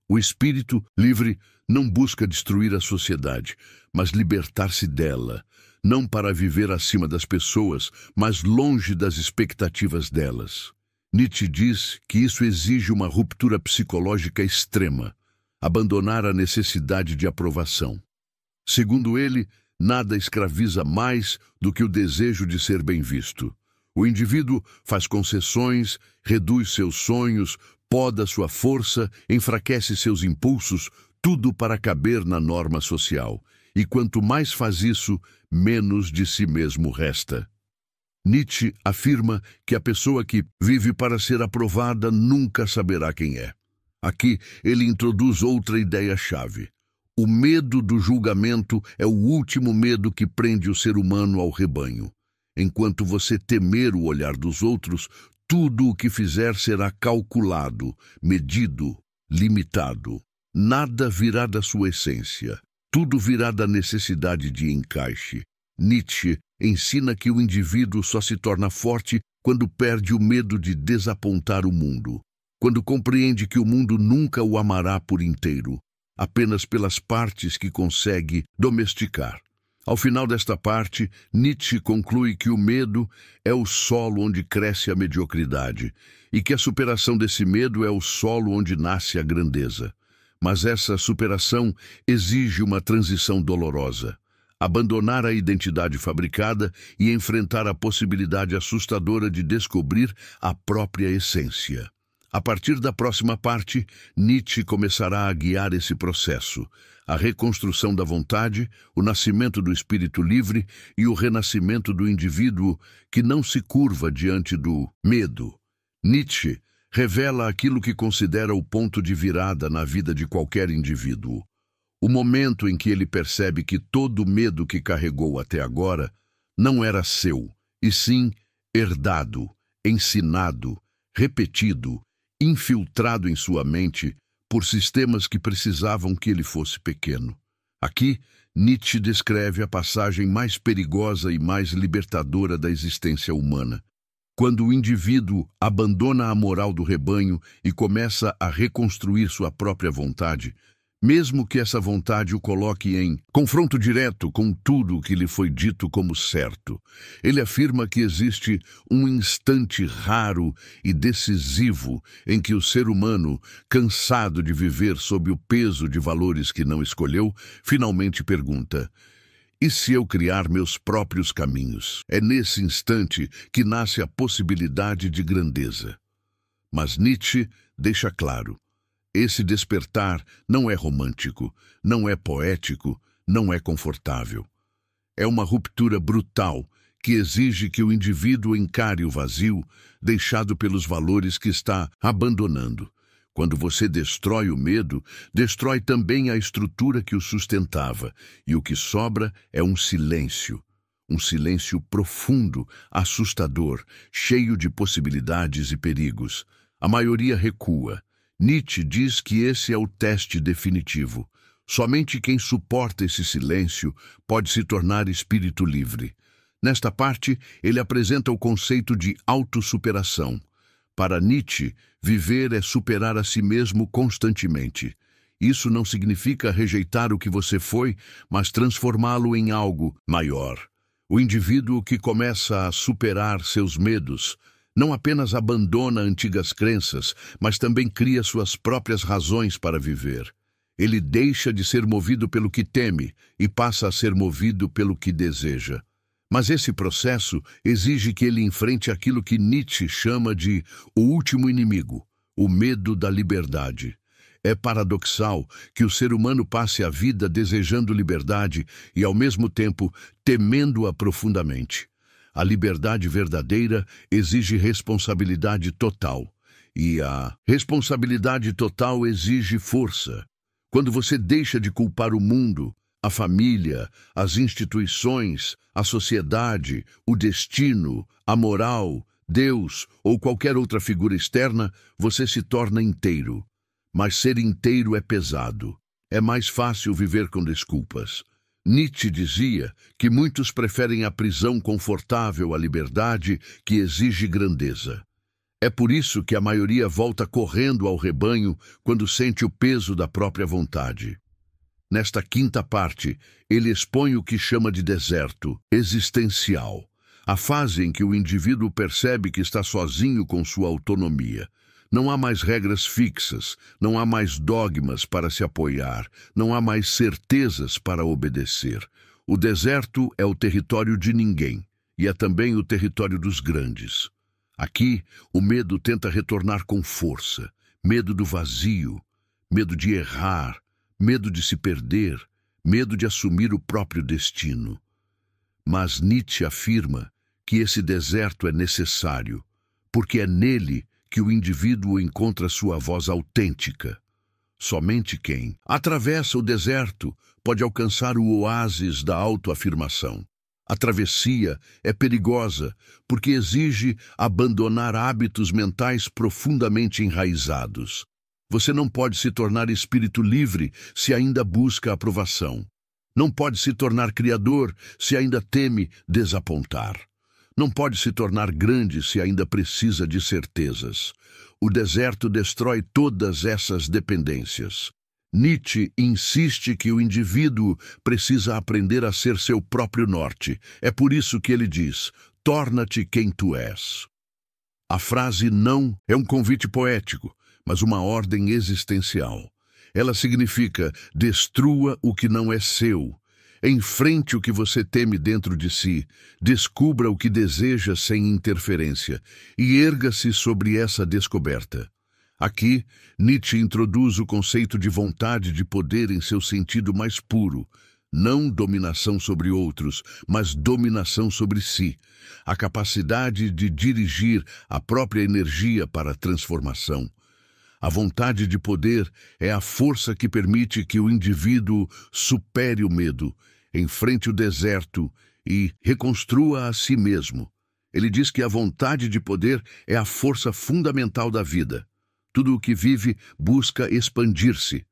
O espírito livre não busca destruir a sociedade, mas libertar-se dela, não para viver acima das pessoas, mas longe das expectativas delas. Nietzsche diz que isso exige uma ruptura psicológica extrema, abandonar a necessidade de aprovação. Segundo ele, nada escraviza mais do que o desejo de ser bem visto. O indivíduo faz concessões, reduz seus sonhos, poda sua força, enfraquece seus impulsos, tudo para caber na norma social. E quanto mais faz isso, menos de si mesmo resta. Nietzsche afirma que a pessoa que vive para ser aprovada nunca saberá quem é. Aqui ele introduz outra ideia-chave. O medo do julgamento é o último medo que prende o ser humano ao rebanho. Enquanto você temer o olhar dos outros, tudo o que fizer será calculado, medido, limitado. Nada virá da sua essência. Tudo virá da necessidade de encaixe. Nietzsche ensina que o indivíduo só se torna forte quando perde o medo de desapontar o mundo, quando compreende que o mundo nunca o amará por inteiro, apenas pelas partes que consegue domesticar. Ao final desta parte, Nietzsche conclui que o medo é o solo onde cresce a mediocridade e que a superação desse medo é o solo onde nasce a grandeza. Mas essa superação exige uma transição dolorosa. Abandonar a identidade fabricada e enfrentar a possibilidade assustadora de descobrir a própria essência. A partir da próxima parte, Nietzsche começará a guiar esse processo, a reconstrução da vontade, o nascimento do espírito livre e o renascimento do indivíduo que não se curva diante do medo. Nietzsche revela aquilo que considera o ponto de virada na vida de qualquer indivíduo. O momento em que ele percebe que todo o medo que carregou até agora não era seu, e sim herdado, ensinado, repetido, infiltrado em sua mente por sistemas que precisavam que ele fosse pequeno. Aqui, Nietzsche descreve a passagem mais perigosa e mais libertadora da existência humana. Quando o indivíduo abandona a moral do rebanho e começa a reconstruir sua própria vontade, mesmo que essa vontade o coloque em confronto direto com tudo o que lhe foi dito como certo, ele afirma que existe um instante raro e decisivo em que o ser humano, cansado de viver sob o peso de valores que não escolheu, finalmente pergunta: e se eu criar meus próprios caminhos? É nesse instante que nasce a possibilidade de grandeza. Mas Nietzsche deixa claro: esse despertar não é romântico, não é poético, não é confortável. É uma ruptura brutal que exige que o indivíduo encare o vazio deixado pelos valores que está abandonando. Quando você destrói o medo, destrói também a estrutura que o sustentava, e o que sobra é um silêncio profundo, assustador, cheio de possibilidades e perigos. A maioria recua. Nietzsche diz que esse é o teste definitivo. Somente quem suporta esse silêncio pode se tornar espírito livre. Nesta parte, ele apresenta o conceito de autossuperação. Para Nietzsche, viver é superar a si mesmo constantemente. Isso não significa rejeitar o que você foi, mas transformá-lo em algo maior. O indivíduo que começa a superar seus medos não apenas abandona antigas crenças, mas também cria suas próprias razões para viver. Ele deixa de ser movido pelo que teme e passa a ser movido pelo que deseja. Mas esse processo exige que ele enfrente aquilo que Nietzsche chama de o último inimigo, o medo da liberdade. É paradoxal que o ser humano passe a vida desejando liberdade e, ao mesmo tempo, temendo-a profundamente. A liberdade verdadeira exige responsabilidade total. E a responsabilidade total exige força. Quando você deixa de culpar o mundo, a família, as instituições, a sociedade, o destino, a moral, Deus ou qualquer outra figura externa, você se torna inteiro. Mas ser inteiro é pesado. É mais fácil viver com desculpas. Nietzsche dizia que muitos preferem a prisão confortável à liberdade que exige grandeza. É por isso que a maioria volta correndo ao rebanho quando sente o peso da própria vontade. Nesta quinta parte, ele expõe o que chama de deserto existencial, a fase em que o indivíduo percebe que está sozinho com sua autonomia. Não há mais regras fixas, não há mais dogmas para se apoiar, não há mais certezas para obedecer. O deserto é o território de ninguém, e é também o território dos grandes. Aqui, o medo tenta retornar com força, medo do vazio, medo de errar, medo de se perder, medo de assumir o próprio destino. Mas Nietzsche afirma que esse deserto é necessário, porque é nele que o indivíduo encontra sua voz autêntica. Somente quem atravessa o deserto pode alcançar o oásis da autoafirmação. A travessia é perigosa porque exige abandonar hábitos mentais profundamente enraizados. Você não pode se tornar espírito livre se ainda busca aprovação. Não pode se tornar criador se ainda teme desapontar. Não pode se tornar grande se ainda precisa de certezas. O deserto destrói todas essas dependências. Nietzsche insiste que o indivíduo precisa aprender a ser seu próprio norte. É por isso que ele diz: torna-te quem tu és. A frase não é um convite poético, mas uma ordem existencial. Ela significa: destrua o que não é seu. Enfrente o que você teme dentro de si, descubra o que deseja sem interferência e erga-se sobre essa descoberta. Aqui, Nietzsche introduz o conceito de vontade de poder em seu sentido mais puro, não dominação sobre outros, mas dominação sobre si, a capacidade de dirigir a própria energia para a transformação. A vontade de poder é a força que permite que o indivíduo supere o medo, enfrente o deserto e reconstrua a si mesmo. Ele diz que a vontade de poder é a força fundamental da vida. Tudo o que vive busca expandir-se.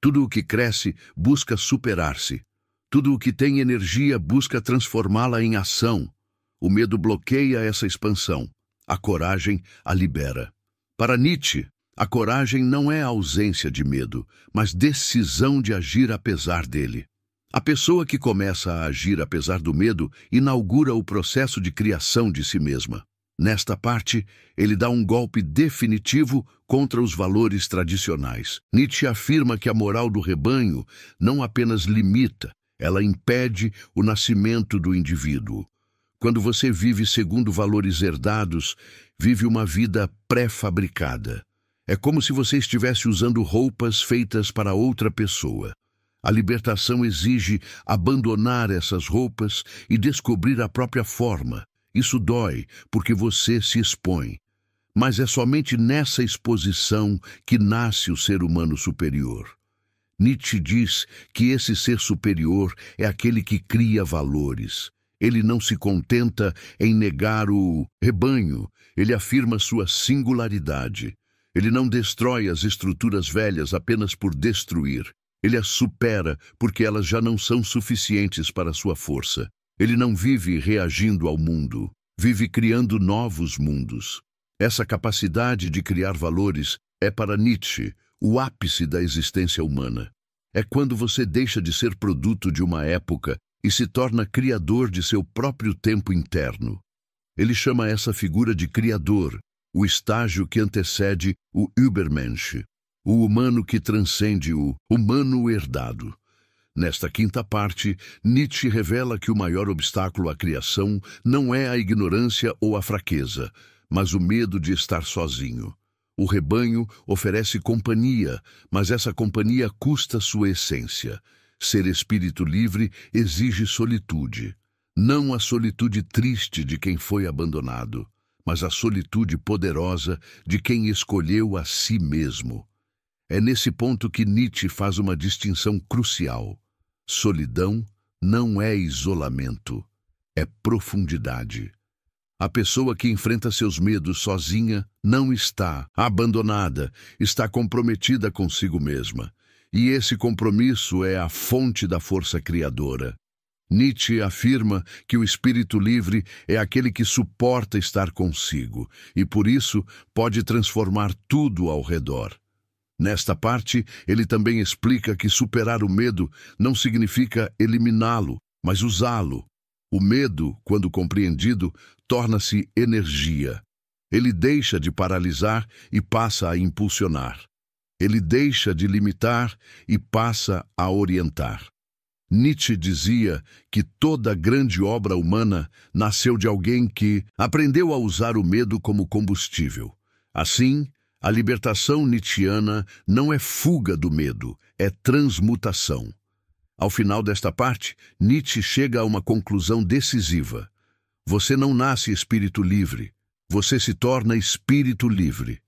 Tudo o que cresce busca superar-se. Tudo o que tem energia busca transformá-la em ação. O medo bloqueia essa expansão. A coragem a libera. Para Nietzsche, a coragem não é a ausência de medo, mas decisão de agir apesar dele. A pessoa que começa a agir apesar do medo inaugura o processo de criação de si mesma. Nesta parte, ele dá um golpe definitivo contra os valores tradicionais. Nietzsche afirma que a moral do rebanho não apenas limita, ela impede o nascimento do indivíduo. Quando você vive segundo valores herdados, vive uma vida pré-fabricada. É como se você estivesse usando roupas feitas para outra pessoa. A libertação exige abandonar essas roupas e descobrir a própria forma. Isso dói, porque você se expõe. Mas é somente nessa exposição que nasce o ser humano superior. Nietzsche diz que esse ser superior é aquele que cria valores. Ele não se contenta em negar o rebanho, ele afirma sua singularidade. Ele não destrói as estruturas velhas apenas por destruir. Ele as supera porque elas já não são suficientes para sua força. Ele não vive reagindo ao mundo, vive criando novos mundos. Essa capacidade de criar valores é para Nietzsche o ápice da existência humana. É quando você deixa de ser produto de uma época e se torna criador de seu próprio tempo interno. Ele chama essa figura de criador, o estágio que antecede o Übermensch, o humano que transcende o humano herdado. Nesta quinta parte, Nietzsche revela que o maior obstáculo à criação não é a ignorância ou a fraqueza, mas o medo de estar sozinho. O rebanho oferece companhia, mas essa companhia custa sua essência. Ser espírito livre exige solitude. não a solitude triste de quem foi abandonado, mas a solitude poderosa de quem escolheu a si mesmo. É nesse ponto que Nietzsche faz uma distinção crucial. Solidão não é isolamento, é profundidade. A pessoa que enfrenta seus medos sozinha não está abandonada, está comprometida consigo mesma. E esse compromisso é a fonte da força criadora. Nietzsche afirma que o espírito livre é aquele que suporta estar consigo e, por isso, pode transformar tudo ao redor. Nesta parte, ele também explica que superar o medo não significa eliminá-lo, mas usá-lo. O medo, quando compreendido, torna-se energia. Ele deixa de paralisar e passa a impulsionar. Ele deixa de limitar e passa a orientar. Nietzsche dizia que toda grande obra humana nasceu de alguém que aprendeu a usar o medo como combustível. Assim, a libertação nietzschiana não é fuga do medo, é transmutação. Ao final desta parte, Nietzsche chega a uma conclusão decisiva. Você não nasce espírito livre, você se torna espírito livre.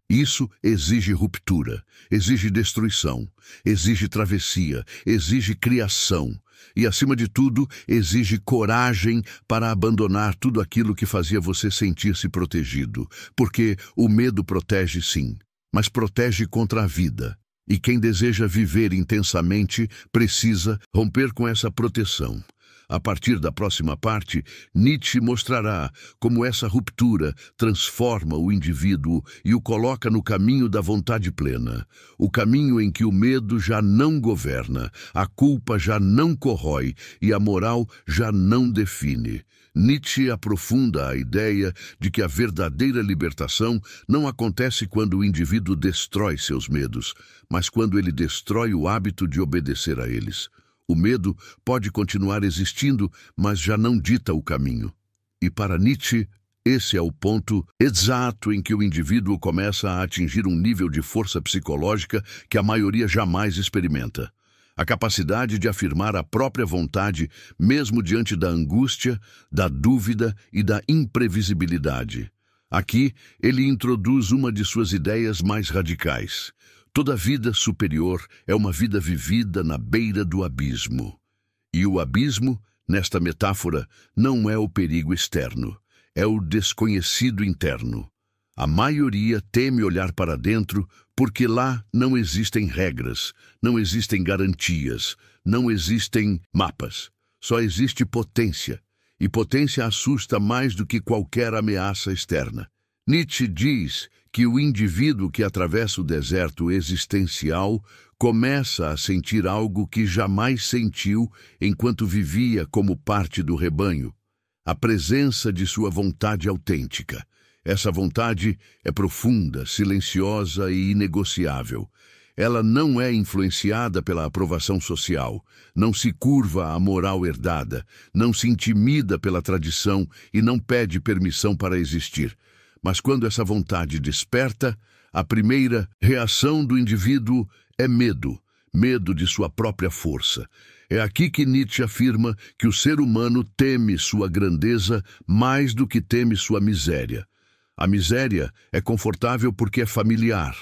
Isso exige ruptura, exige destruição, exige travessia, exige criação e, acima de tudo, exige coragem para abandonar tudo aquilo que fazia você sentir-se protegido, porque o medo protege sim, mas protege contra a vida. E quem deseja viver intensamente precisa romper com essa proteção. A partir da próxima parte, Nietzsche mostrará como essa ruptura transforma o indivíduo e o coloca no caminho da vontade plena, o caminho em que o medo já não governa, a culpa já não corrói e a moral já não define. Nietzsche aprofunda a ideia de que a verdadeira libertação não acontece quando o indivíduo destrói seus medos, mas quando ele destrói o hábito de obedecer a eles. O medo pode continuar existindo, mas já não dita o caminho. E para Nietzsche, esse é o ponto exato em que o indivíduo começa a atingir um nível de força psicológica que a maioria jamais experimenta. A capacidade de afirmar a própria vontade, mesmo diante da angústia, da dúvida e da imprevisibilidade. Aqui, ele introduz uma de suas ideias mais radicais. Toda vida superior é uma vida vivida na beira do abismo. E o abismo, nesta metáfora, não é o perigo externo, é o desconhecido interno. A maioria teme olhar para dentro porque lá não existem regras, não existem garantias, não existem mapas. Só existe potência, e potência assusta mais do que qualquer ameaça externa. Nietzsche diz que o indivíduo que atravessa o deserto existencial começa a sentir algo que jamais sentiu enquanto vivia como parte do rebanho, a presença de sua vontade autêntica. Essa vontade é profunda, silenciosa e inegociável. Ela não é influenciada pela aprovação social, não se curva à moral herdada, não se intimida pela tradição e não pede permissão para existir. Mas quando essa vontade desperta, a primeira reação do indivíduo é medo, medo de sua própria força. É aqui que Nietzsche afirma que o ser humano teme sua grandeza mais do que teme sua miséria. A miséria é confortável porque é familiar.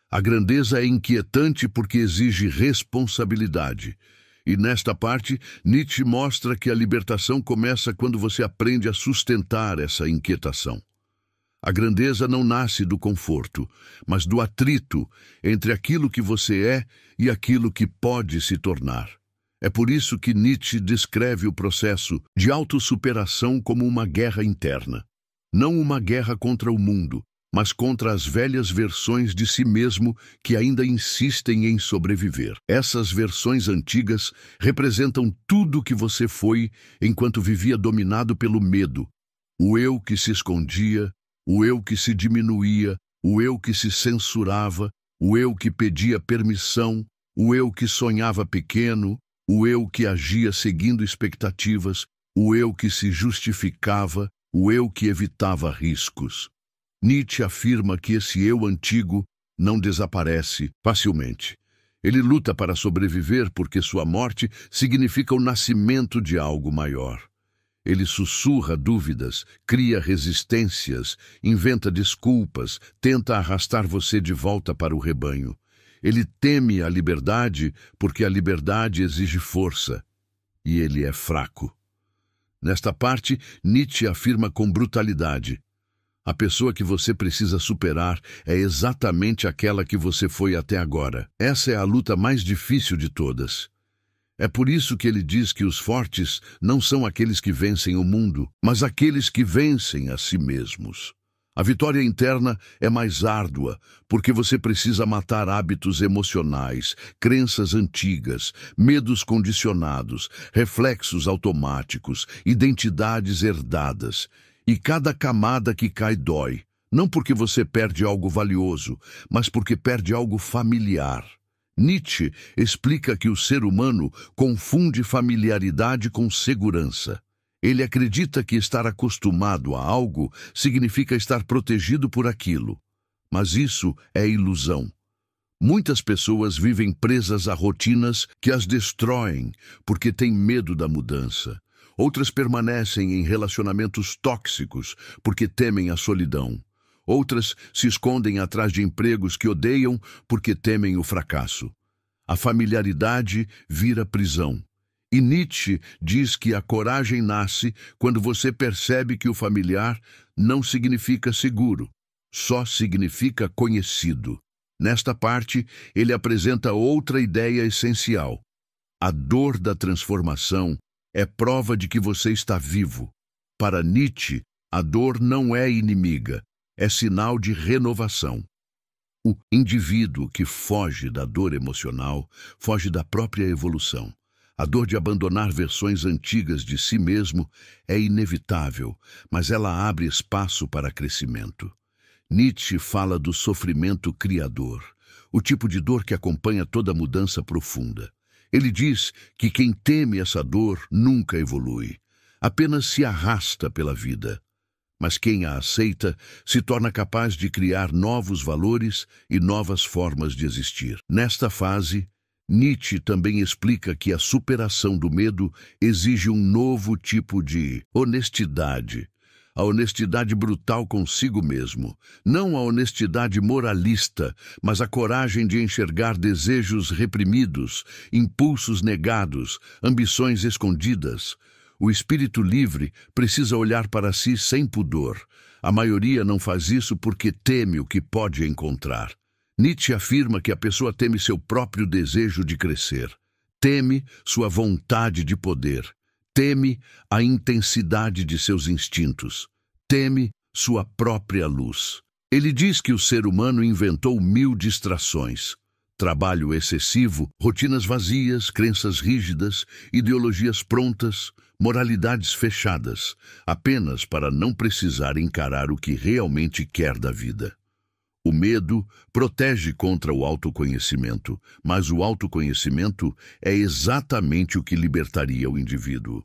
A grandeza é inquietante porque exige responsabilidade. E nesta parte, Nietzsche mostra que a libertação começa quando você aprende a sustentar essa inquietação. A grandeza não nasce do conforto, mas do atrito entre aquilo que você é e aquilo que pode se tornar. É por isso que Nietzsche descreve o processo de autossuperação como uma guerra interna. Não uma guerra contra o mundo, mas contra as velhas versões de si mesmo que ainda insistem em sobreviver. Essas versões antigas representam tudo o que você foi enquanto vivia dominado pelo medo. O eu que se escondia, o eu que se diminuía, o eu que se censurava, o eu que pedia permissão, o eu que sonhava pequeno, o eu que agia seguindo expectativas, o eu que se justificava, o eu que evitava riscos. Nietzsche afirma que esse eu antigo não desaparece facilmente. Ele luta para sobreviver porque sua morte significa o nascimento de algo maior. Ele sussurra dúvidas, cria resistências, inventa desculpas, tenta arrastar você de volta para o rebanho. Ele teme a liberdade porque a liberdade exige força, e ele é fraco. Nesta parte, Nietzsche afirma com brutalidade: a pessoa que você precisa superar é exatamente aquela que você foi até agora. Essa é a luta mais difícil de todas. É por isso que ele diz que os fortes não são aqueles que vencem o mundo, mas aqueles que vencem a si mesmos. A vitória interna é mais árdua, porque você precisa matar hábitos emocionais, crenças antigas, medos condicionados, reflexos automáticos, identidades herdadas. E cada camada que cai dói, não porque você perde algo valioso, mas porque perde algo familiar. Nietzsche explica que o ser humano confunde familiaridade com segurança. Ele acredita que estar acostumado a algo significa estar protegido por aquilo. Mas isso é ilusão. Muitas pessoas vivem presas a rotinas que as destroem porque têm medo da mudança. Outras permanecem em relacionamentos tóxicos porque temem a solidão. Outras se escondem atrás de empregos que odeiam porque temem o fracasso. A familiaridade vira prisão. E Nietzsche diz que a coragem nasce quando você percebe que o familiar não significa seguro, só significa conhecido. Nesta parte, ele apresenta outra ideia essencial. A dor da transformação é prova de que você está vivo. Para Nietzsche, a dor não é inimiga, é sinal de renovação. O indivíduo que foge da dor emocional foge da própria evolução. A dor de abandonar versões antigas de si mesmo é inevitável, mas ela abre espaço para crescimento. Nietzsche fala do sofrimento criador, o tipo de dor que acompanha toda mudança profunda. Ele diz que quem teme essa dor nunca evolui, apenas se arrasta pela vida. Mas quem a aceita se torna capaz de criar novos valores e novas formas de existir. Nesta fase, Nietzsche também explica que a superação do medo exige um novo tipo de honestidade. A honestidade brutal consigo mesmo. Não a honestidade moralista, mas a coragem de enxergar desejos reprimidos, impulsos negados, ambições escondidas. O espírito livre precisa olhar para si sem pudor. A maioria não faz isso porque teme o que pode encontrar. Nietzsche afirma que a pessoa teme seu próprio desejo de crescer, teme sua vontade de poder, teme a intensidade de seus instintos, teme sua própria luz. Ele diz que o ser humano inventou 1000 distrações. Trabalho excessivo, rotinas vazias, crenças rígidas, ideologias prontas, moralidades fechadas, apenas para não precisar encarar o que realmente quer da vida. O medo protege contra o autoconhecimento, mas o autoconhecimento é exatamente o que libertaria o indivíduo.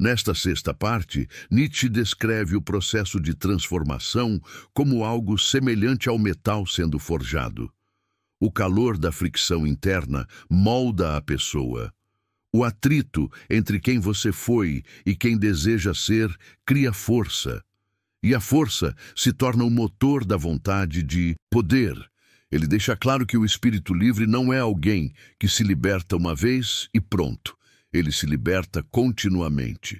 Nesta sexta parte, Nietzsche descreve o processo de transformação como algo semelhante ao metal sendo forjado. O calor da fricção interna molda a pessoa. O atrito entre quem você foi e quem deseja ser cria força. E a força se torna o motor da vontade de poder. Ele deixa claro que o espírito livre não é alguém que se liberta uma vez e pronto. Ele se liberta continuamente.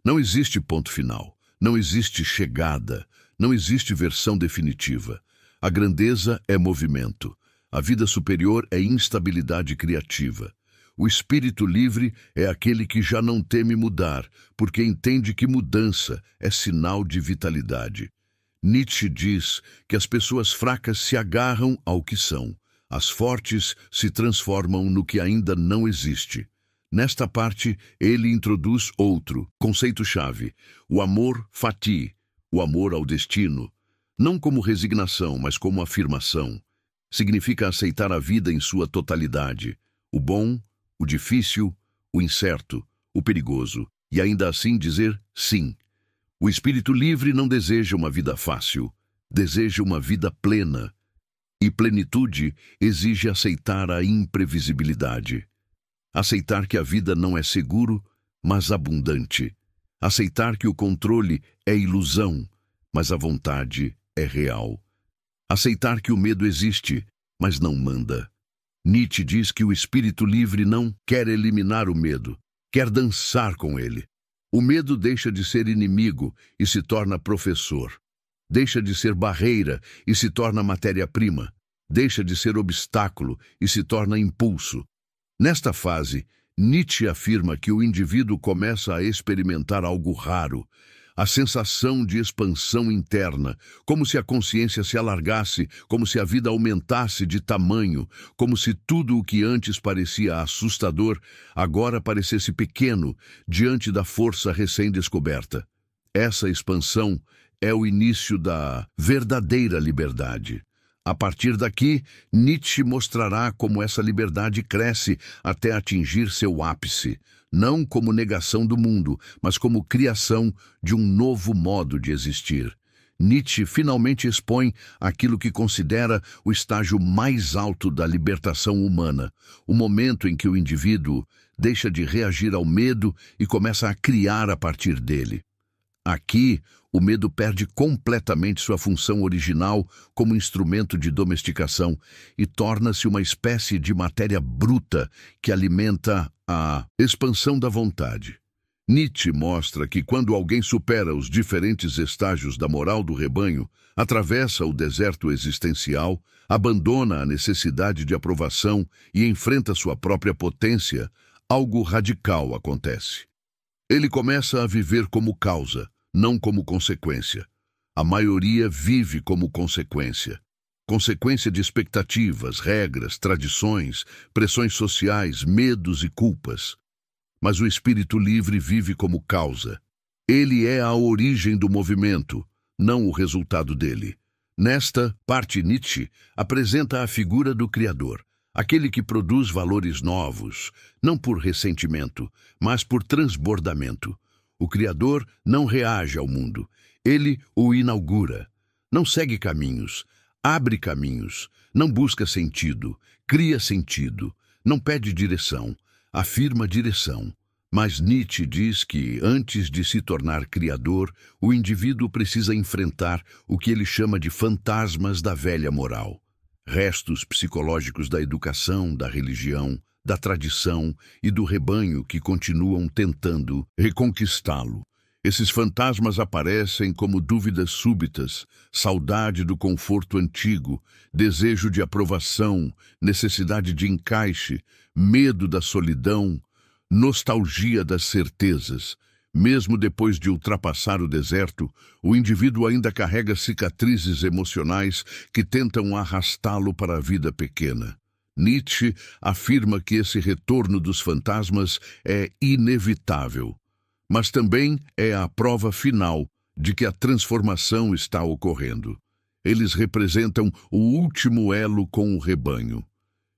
Não existe ponto final. Não existe chegada. Não existe versão definitiva. A grandeza é movimento. A vida superior é instabilidade criativa. O espírito livre é aquele que já não teme mudar, porque entende que mudança é sinal de vitalidade. Nietzsche diz que as pessoas fracas se agarram ao que são. As fortes se transformam no que ainda não existe. Nesta parte, ele introduz outro conceito-chave, o amor fati, o amor ao destino. Não como resignação, mas como afirmação. Significa aceitar a vida em sua totalidade, o bom, o difícil, o incerto, o perigoso, e ainda assim dizer sim. O espírito livre não deseja uma vida fácil, deseja uma vida plena. E plenitude exige aceitar a imprevisibilidade. Aceitar que a vida não é seguro, mas abundante. Aceitar que o controle é ilusão, mas a vontade é real. Aceitar que o medo existe, mas não manda. Nietzsche diz que o espírito livre não quer eliminar o medo, quer dançar com ele. O medo deixa de ser inimigo e se torna professor. Deixa de ser barreira e se torna matéria-prima. Deixa de ser obstáculo e se torna impulso. Nesta fase, Nietzsche afirma que o indivíduo começa a experimentar algo raro, a sensação de expansão interna, como se a consciência se alargasse, como se a vida aumentasse de tamanho, como se tudo o que antes parecia assustador agora parecesse pequeno diante da força recém-descoberta. Essa expansão é o início da verdadeira liberdade. A partir daqui, Nietzsche mostrará como essa liberdade cresce até atingir seu ápice, não como negação do mundo, mas como criação de um novo modo de existir. Nietzsche finalmente expõe aquilo que considera o estágio mais alto da libertação humana, o momento em que o indivíduo deixa de reagir ao medo e começa a criar a partir dele. Aqui, o medo perde completamente sua função original como instrumento de domesticação e torna-se uma espécie de matéria bruta que alimenta a expansão da vontade. Nietzsche mostra que quando alguém supera os diferentes estágios da moral do rebanho, atravessa o deserto existencial, abandona a necessidade de aprovação e enfrenta sua própria potência, algo radical acontece. Ele começa a viver como causa, não como consequência. A maioria vive como consequência. Consequência de expectativas, regras, tradições, pressões sociais, medos e culpas. Mas o espírito livre vive como causa. Ele é a origem do movimento, não o resultado dele. Nesta parte, Nietzsche apresenta a figura do Criador, aquele que produz valores novos, não por ressentimento, mas por transbordamento. O Criador não reage ao mundo, ele o inaugura. Não segue caminhos, abre caminhos, não busca sentido, cria sentido, não pede direção, afirma direção. Mas Nietzsche diz que, antes de se tornar criador, o indivíduo precisa enfrentar o que ele chama de fantasmas da velha moral. Restos psicológicos da educação, da religião, da tradição e do rebanho que continuam tentando reconquistá-lo. Esses fantasmas aparecem como dúvidas súbitas, saudade do conforto antigo, desejo de aprovação, necessidade de encaixe, medo da solidão, nostalgia das certezas. Mesmo depois de ultrapassar o deserto, o indivíduo ainda carrega cicatrizes emocionais que tentam arrastá-lo para a vida pequena. Nietzsche afirma que esse retorno dos fantasmas é inevitável, mas também é a prova final de que a transformação está ocorrendo. Eles representam o último elo com o rebanho.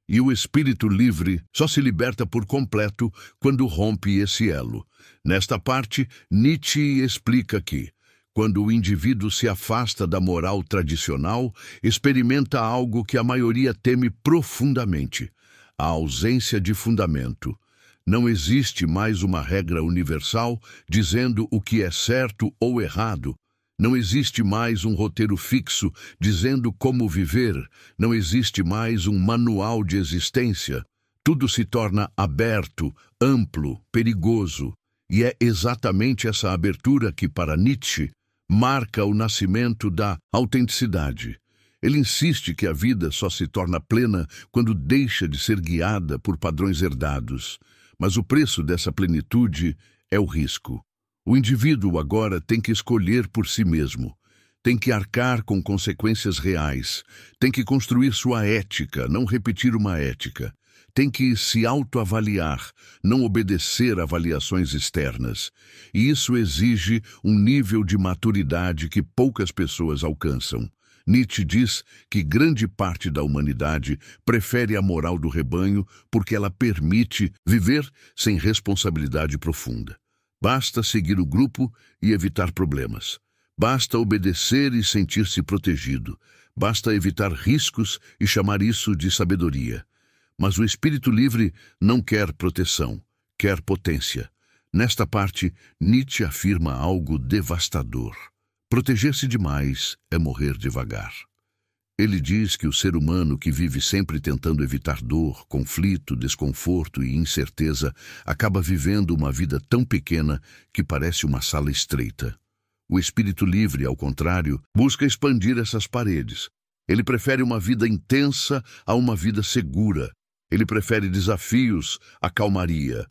E o espírito livre só se liberta por completo quando rompe esse elo. Nesta parte, Nietzsche explica que, quando o indivíduo se afasta da moral tradicional, experimenta algo que a maioria teme profundamente: a ausência de fundamento. Não existe mais uma regra universal dizendo o que é certo ou errado. Não existe mais um roteiro fixo dizendo como viver. Não existe mais um manual de existência. Tudo se torna aberto, amplo, perigoso. E é exatamente essa abertura que, para Nietzsche, marca o nascimento da autenticidade. Ele insiste que a vida só se torna plena quando deixa de ser guiada por padrões herdados. Mas o preço dessa plenitude é o risco. O indivíduo agora tem que escolher por si mesmo. Tem que arcar com consequências reais. Tem que construir sua ética, não repetir uma ética. Tem que se autoavaliar, não obedecer a avaliações externas. E isso exige um nível de maturidade que poucas pessoas alcançam. Nietzsche diz que grande parte da humanidade prefere a moral do rebanho porque ela permite viver sem responsabilidade profunda. Basta seguir o grupo e evitar problemas. Basta obedecer e sentir-se protegido. Basta evitar riscos e chamar isso de sabedoria. Mas o espírito livre não quer proteção, quer potência. Nesta parte, Nietzsche afirma algo devastador. Proteger-se demais é morrer devagar. Ele diz que o ser humano que vive sempre tentando evitar dor, conflito, desconforto e incerteza acaba vivendo uma vida tão pequena que parece uma sala estreita. O espírito livre, ao contrário, busca expandir essas paredes. Ele prefere uma vida intensa a uma vida segura. Ele prefere desafios à calmaria.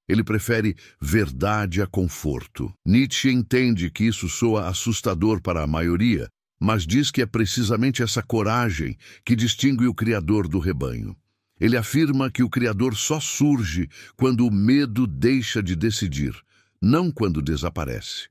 Ele prefere verdade a conforto. Nietzsche entende que isso soa assustador para a maioria, mas diz que é precisamente essa coragem que distingue o criador do rebanho. Ele afirma que o criador só surge quando o medo deixa de decidir, não quando desaparece.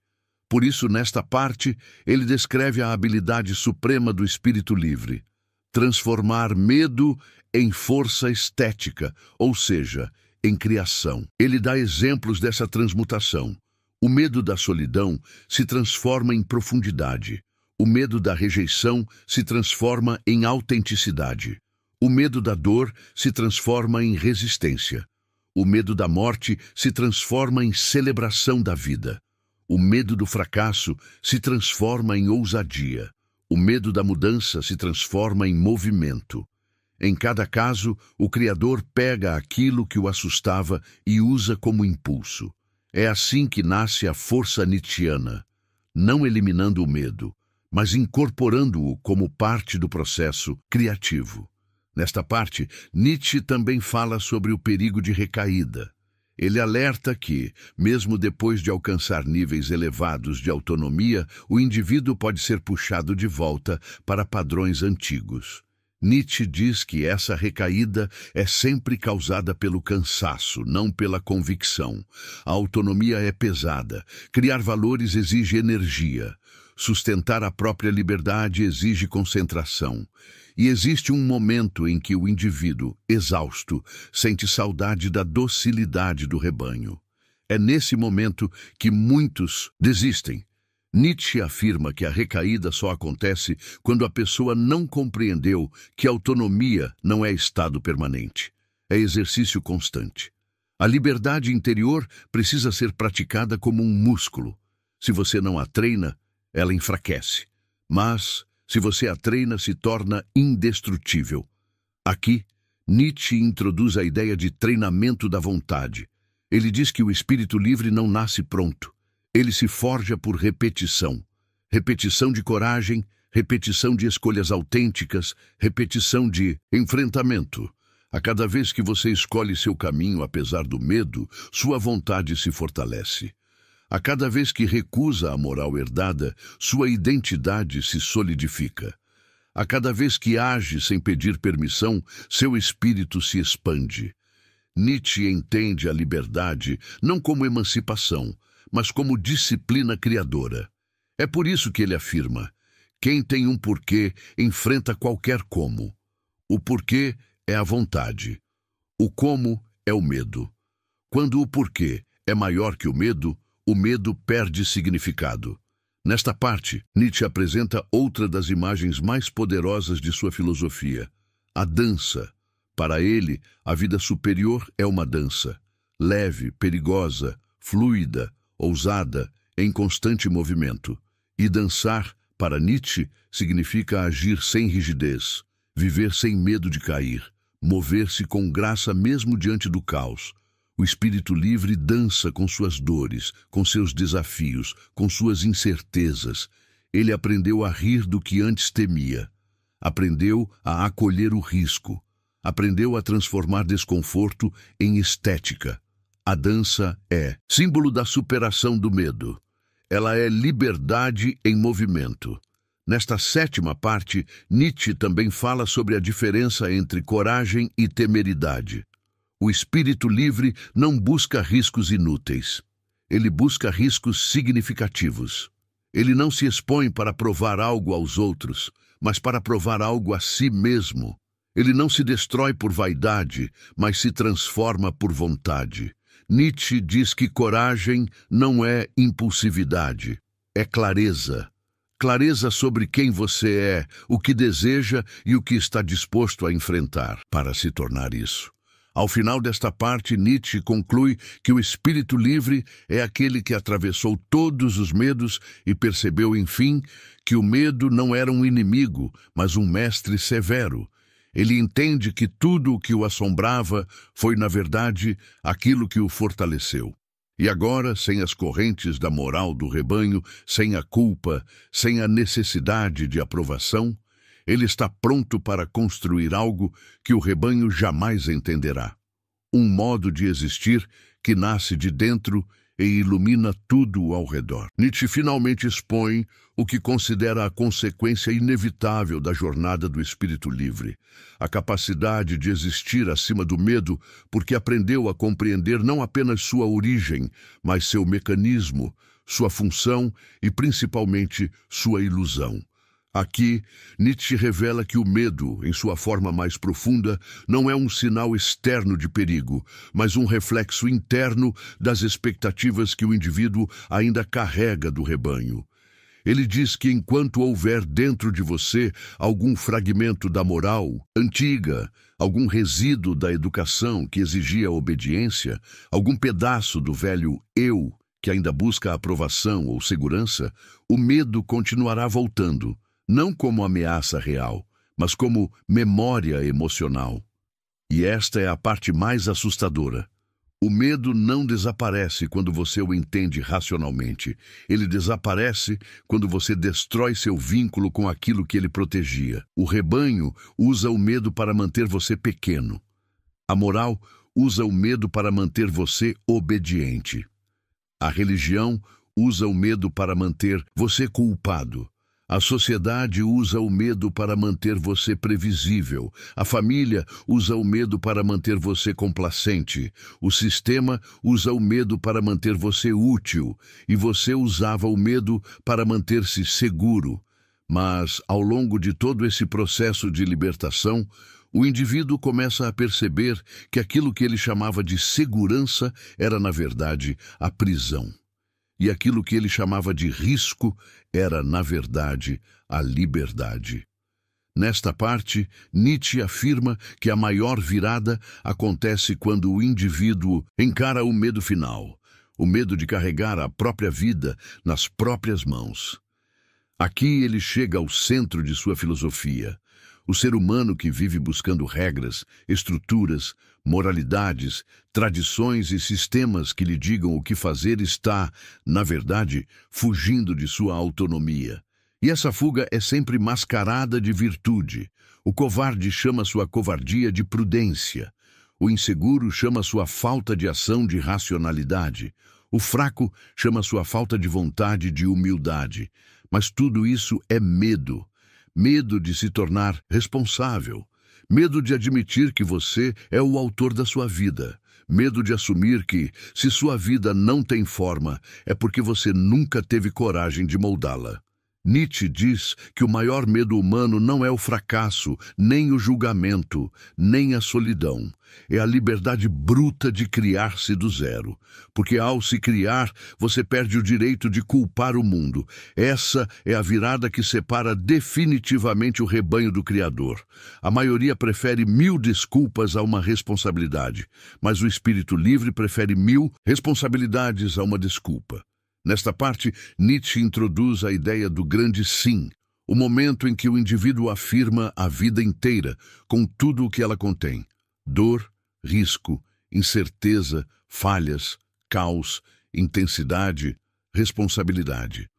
Por isso, nesta parte, ele descreve a habilidade suprema do espírito livre: transformar medo em força estética, ou seja, em criação. Ele dá exemplos dessa transmutação. O medo da solidão se transforma em profundidade. O medo da rejeição se transforma em autenticidade. O medo da dor se transforma em resistência. O medo da morte se transforma em celebração da vida. O medo do fracasso se transforma em ousadia. O medo da mudança se transforma em movimento. Em cada caso, o Criador pega aquilo que o assustava e usa como impulso. É assim que nasce a força nietzschiana, não eliminando o medo, mas incorporando-o como parte do processo criativo. Nesta parte, Nietzsche também fala sobre o perigo de recaída. Ele alerta que, mesmo depois de alcançar níveis elevados de autonomia, o indivíduo pode ser puxado de volta para padrões antigos. Nietzsche diz que essa recaída é sempre causada pelo cansaço, não pela convicção. A autonomia é pesada. Criar valores exige energia. Sustentar a própria liberdade exige concentração. E existe um momento em que o indivíduo, exausto, sente saudade da docilidade do rebanho. É nesse momento que muitos desistem. Nietzsche afirma que a recaída só acontece quando a pessoa não compreendeu que a autonomia não é estado permanente, é exercício constante. A liberdade interior precisa ser praticada como um músculo. Se você não a treina, ela enfraquece. Mas, se você a treina, se torna indestrutível. Aqui, Nietzsche introduz a ideia de treinamento da vontade. Ele diz que o espírito livre não nasce pronto. Ele se forja por repetição. Repetição de coragem, repetição de escolhas autênticas, repetição de enfrentamento. A cada vez que você escolhe seu caminho apesar do medo, sua vontade se fortalece. A cada vez que recusa a moral herdada, sua identidade se solidifica. A cada vez que age sem pedir permissão, seu espírito se expande. Nietzsche entende a liberdade não como emancipação, mas como disciplina criadora. É por isso que ele afirma: quem tem um porquê enfrenta qualquer como. O porquê é a vontade. O como é o medo. Quando o porquê é maior que o medo perde significado. Nesta parte, Nietzsche apresenta outra das imagens mais poderosas de sua filosofia: a dança. Para ele, a vida superior é uma dança, leve, perigosa, fluida, ousada, em constante movimento. E dançar, para Nietzsche, significa agir sem rigidez, viver sem medo de cair, mover-se com graça mesmo diante do caos. O espírito livre dança com suas dores, com seus desafios, com suas incertezas. Ele aprendeu a rir do que antes temia. Aprendeu a acolher o risco. Aprendeu a transformar desconforto em estética. A dança é símbolo da superação do medo. Ela é liberdade em movimento. Nesta sétima parte, Nietzsche também fala sobre a diferença entre coragem e temeridade. O espírito livre não busca riscos inúteis. Ele busca riscos significativos. Ele não se expõe para provar algo aos outros, mas para provar algo a si mesmo. Ele não se destrói por vaidade, mas se transforma por vontade. Nietzsche diz que coragem não é impulsividade, é clareza. Clareza sobre quem você é, o que deseja e o que está disposto a enfrentar. Para se tornar isso, Ao final desta parte, Nietzsche conclui que o espírito livre é aquele que atravessou todos os medos e percebeu, enfim, que o medo não era um inimigo, mas um mestre severo. Ele entende que tudo o que o assombrava foi, na verdade, aquilo que o fortaleceu. E agora, sem as correntes da moral do rebanho, sem a culpa, sem a necessidade de aprovação, ele está pronto para construir algo que o rebanho jamais entenderá. Um modo de existir que nasce de dentro e ilumina tudo ao redor. Nietzsche finalmente expõe o que considera a consequência inevitável da jornada do espírito livre, a capacidade de existir acima do medo, porque aprendeu a compreender não apenas sua origem, mas seu mecanismo, sua função e, principalmente, sua ilusão. Aqui, Nietzsche revela que o medo, em sua forma mais profunda, não é um sinal externo de perigo, mas um reflexo interno das expectativas que o indivíduo ainda carrega do rebanho. Ele diz que enquanto houver dentro de você algum fragmento da moral antiga, algum resíduo da educação que exigia obediência, algum pedaço do velho eu que ainda busca aprovação ou segurança, o medo continuará voltando. Não como ameaça real, mas como memória emocional. E esta é a parte mais assustadora. O medo não desaparece quando você o entende racionalmente. Ele desaparece quando você destrói seu vínculo com aquilo que ele protegia. O rebanho usa o medo para manter você pequeno. A moral usa o medo para manter você obediente. A religião usa o medo para manter você culpado. A sociedade usa o medo para manter você previsível. A família usa o medo para manter você complacente. O sistema usa o medo para manter você útil. E você usava o medo para manter-se seguro. Mas, ao longo de todo esse processo de libertação, o indivíduo começa a perceber que aquilo que ele chamava de segurança era, na verdade, a prisão. E aquilo que ele chamava de risco era, na verdade, a liberdade. Nesta parte, Nietzsche afirma que a maior virada acontece quando o indivíduo encara o medo final, o medo de carregar a própria vida nas próprias mãos. Aqui ele chega ao centro de sua filosofia. O ser humano que vive buscando regras, estruturas, moralidades, tradições e sistemas que lhe digam o que fazer está, na verdade, fugindo de sua autonomia. E essa fuga é sempre mascarada de virtude. O covarde chama sua covardia de prudência. O inseguro chama sua falta de ação de racionalidade. O fraco chama sua falta de vontade de humildade. Mas tudo isso é medo. Medo de se tornar responsável. Medo de admitir que você é o autor da sua vida. Medo de assumir que, se sua vida não tem forma, é porque você nunca teve coragem de moldá-la. Nietzsche diz que o maior medo humano não é o fracasso, nem o julgamento, nem a solidão. É a liberdade bruta de criar-se do zero. Porque ao se criar, você perde o direito de culpar o mundo. Essa é a virada que separa definitivamente o rebanho do Criador. A maioria prefere 1000 desculpas a uma responsabilidade, mas o espírito livre prefere 1000 responsabilidades a uma desculpa. Nesta parte, Nietzsche introduz a ideia do grande sim, o momento em que o indivíduo afirma a vida inteira, com tudo o que ela contém: dor, risco, incerteza, falhas, caos, intensidade, responsabilidade.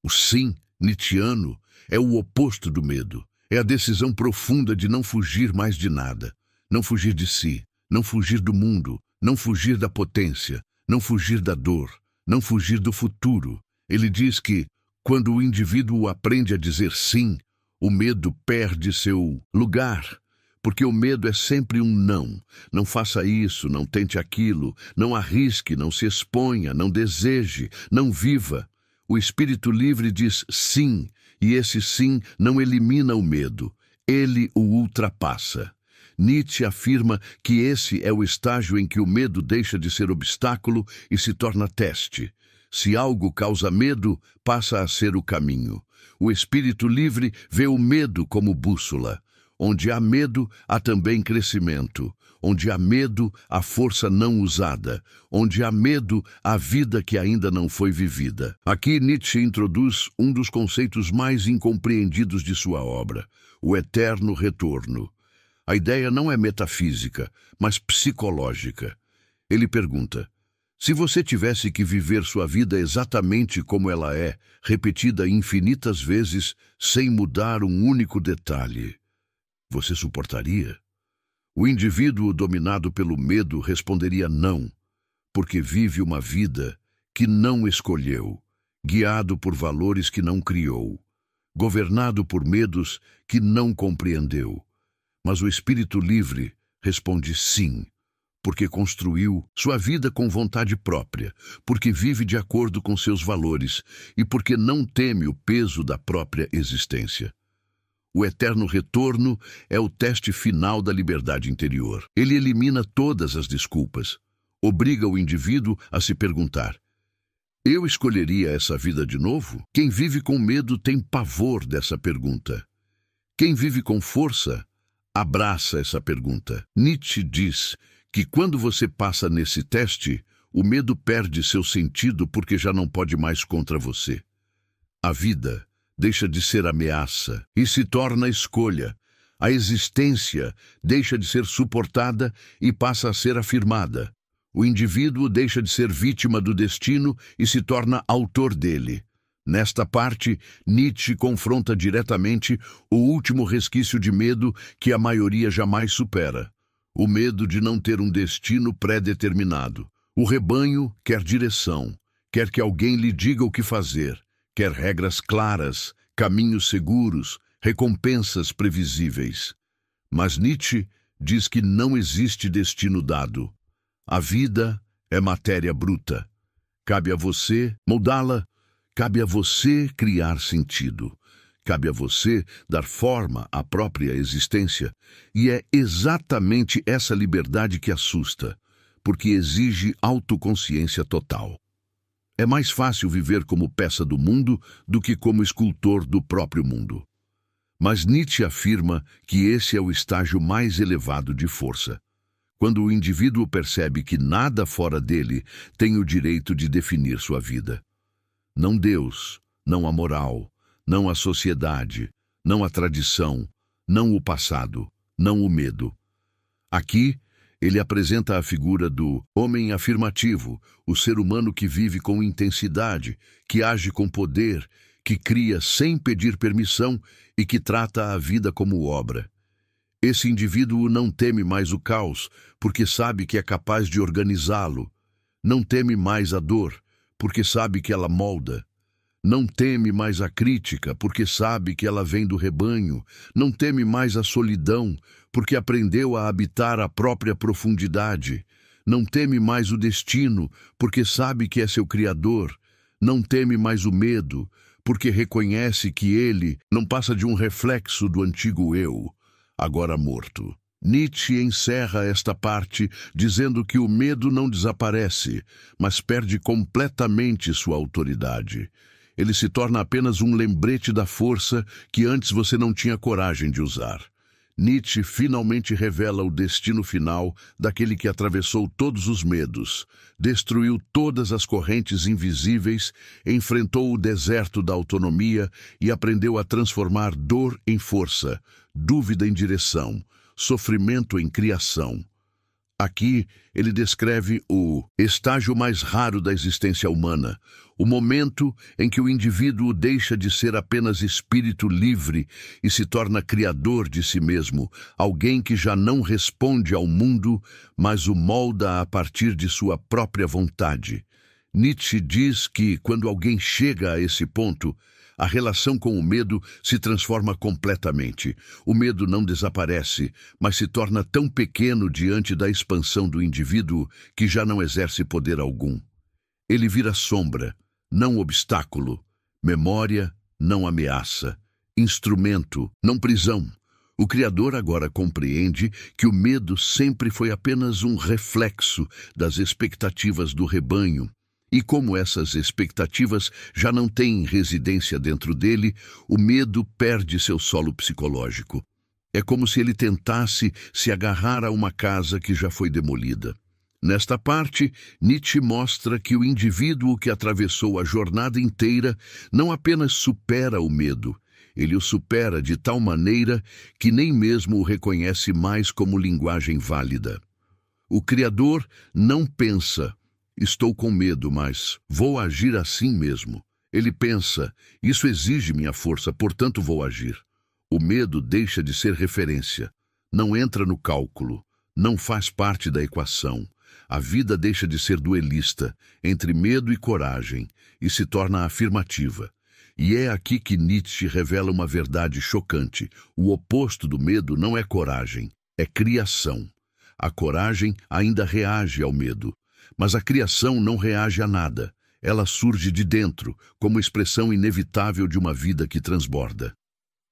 O sim nietzschiano é o oposto do medo, é a decisão profunda de não fugir mais de nada, não fugir de si, não fugir do mundo, não fugir da potência, não fugir da dor, não fugir do futuro. Ele diz que, quando o indivíduo aprende a dizer sim, o medo perde seu lugar, porque o medo é sempre um não. Não faça isso, não tente aquilo, não arrisque, não se exponha, não deseje, não viva. O espírito livre diz sim, e esse sim não elimina o medo, ele o ultrapassa. Nietzsche afirma que esse é o estágio em que o medo deixa de ser obstáculo e se torna teste. Se algo causa medo, passa a ser o caminho. O espírito livre vê o medo como bússola. Onde há medo, há também crescimento. Onde há medo, há força não usada. Onde há medo, há vida que ainda não foi vivida. Aqui Nietzsche introduz um dos conceitos mais incompreendidos de sua obra, o eterno retorno. A ideia não é metafísica, mas psicológica. Ele pergunta: se você tivesse que viver sua vida exatamente como ela é, repetida infinitas vezes, sem mudar um único detalhe, você suportaria? O indivíduo dominado pelo medo responderia não, porque vive uma vida que não escolheu, guiado por valores que não criou, governado por medos que não compreendeu. Mas o espírito livre responde sim, porque construiu sua vida com vontade própria, porque vive de acordo com seus valores e porque não teme o peso da própria existência. O eterno retorno é o teste final da liberdade interior. Ele elimina todas as desculpas, obriga o indivíduo a se perguntar: eu escolheria essa vida de novo? Quem vive com medo tem pavor dessa pergunta. Quem vive com força abraça essa pergunta. Nietzsche diz que quando você passa nesse teste, o medo perde seu sentido porque já não pode mais contra você. A vida deixa de ser ameaça e se torna escolha. A existência deixa de ser suportada e passa a ser afirmada. O indivíduo deixa de ser vítima do destino e se torna autor dele. Nesta parte, Nietzsche confronta diretamente o último resquício de medo que a maioria jamais supera: o medo de não ter um destino pré-determinado. O rebanho quer direção, quer que alguém lhe diga o que fazer, quer regras claras, caminhos seguros, recompensas previsíveis. Mas Nietzsche diz que não existe destino dado. A vida é matéria bruta. Cabe a você moldá-la, cabe a você criar sentido. Cabe a você dar forma à própria existência. E é exatamente essa liberdade que assusta, porque exige autoconsciência total. É mais fácil viver como peça do mundo do que como escultor do próprio mundo. Mas Nietzsche afirma que esse é o estágio mais elevado de força. Quando o indivíduo percebe que nada fora dele tem o direito de definir sua vida. Não Deus, não a moral, não a sociedade, não a tradição, não o passado, não o medo. Aqui, ele apresenta a figura do homem afirmativo, o ser humano que vive com intensidade, que age com poder, que cria sem pedir permissão e que trata a vida como obra. Esse indivíduo não teme mais o caos, porque sabe que é capaz de organizá-lo. Não teme mais a dor, porque sabe que ela molda. Não teme mais a crítica, porque sabe que ela vem do rebanho. Não teme mais a solidão, porque aprendeu a habitar a própria profundidade. Não teme mais o destino, porque sabe que é seu criador. Não teme mais o medo, porque reconhece que ele não passa de um reflexo do antigo eu, agora morto. Nietzsche encerra esta parte dizendo que o medo não desaparece, mas perde completamente sua autoridade. Ele se torna apenas um lembrete da força que antes você não tinha coragem de usar. Nietzsche finalmente revela o destino final daquele que atravessou todos os medos, destruiu todas as correntes invisíveis, enfrentou o deserto da autonomia e aprendeu a transformar dor em força, dúvida em direção, sofrimento em criação. Aqui, ele descreve o estágio mais raro da existência humana, o momento em que o indivíduo deixa de ser apenas espírito livre e se torna criador de si mesmo, alguém que já não responde ao mundo, mas o molda a partir de sua própria vontade. Nietzsche diz que, quando alguém chega a esse ponto, a relação com o medo se transforma completamente. O medo não desaparece, mas se torna tão pequeno diante da expansão do indivíduo que já não exerce poder algum. Ele vira sombra, não obstáculo, memória, não ameaça, instrumento, não prisão. O Criador agora compreende que o medo sempre foi apenas um reflexo das expectativas do rebanho. E como essas expectativas já não têm residência dentro dele, o medo perde seu solo psicológico. É como se ele tentasse se agarrar a uma casa que já foi demolida. Nesta parte, Nietzsche mostra que o indivíduo que atravessou a jornada inteira não apenas supera o medo, ele o supera de tal maneira que nem mesmo o reconhece mais como linguagem válida. O Criador não pensa, estou com medo, mas vou agir assim mesmo. Ele pensa, isso exige minha força, portanto vou agir. O medo deixa de ser referência, não entra no cálculo, não faz parte da equação. A vida deixa de ser duelista entre medo e coragem e se torna afirmativa. E é aqui que Nietzsche revela uma verdade chocante. O oposto do medo não é coragem, é criação. A coragem ainda reage ao medo, mas a criação não reage a nada. Ela surge de dentro, como expressão inevitável de uma vida que transborda.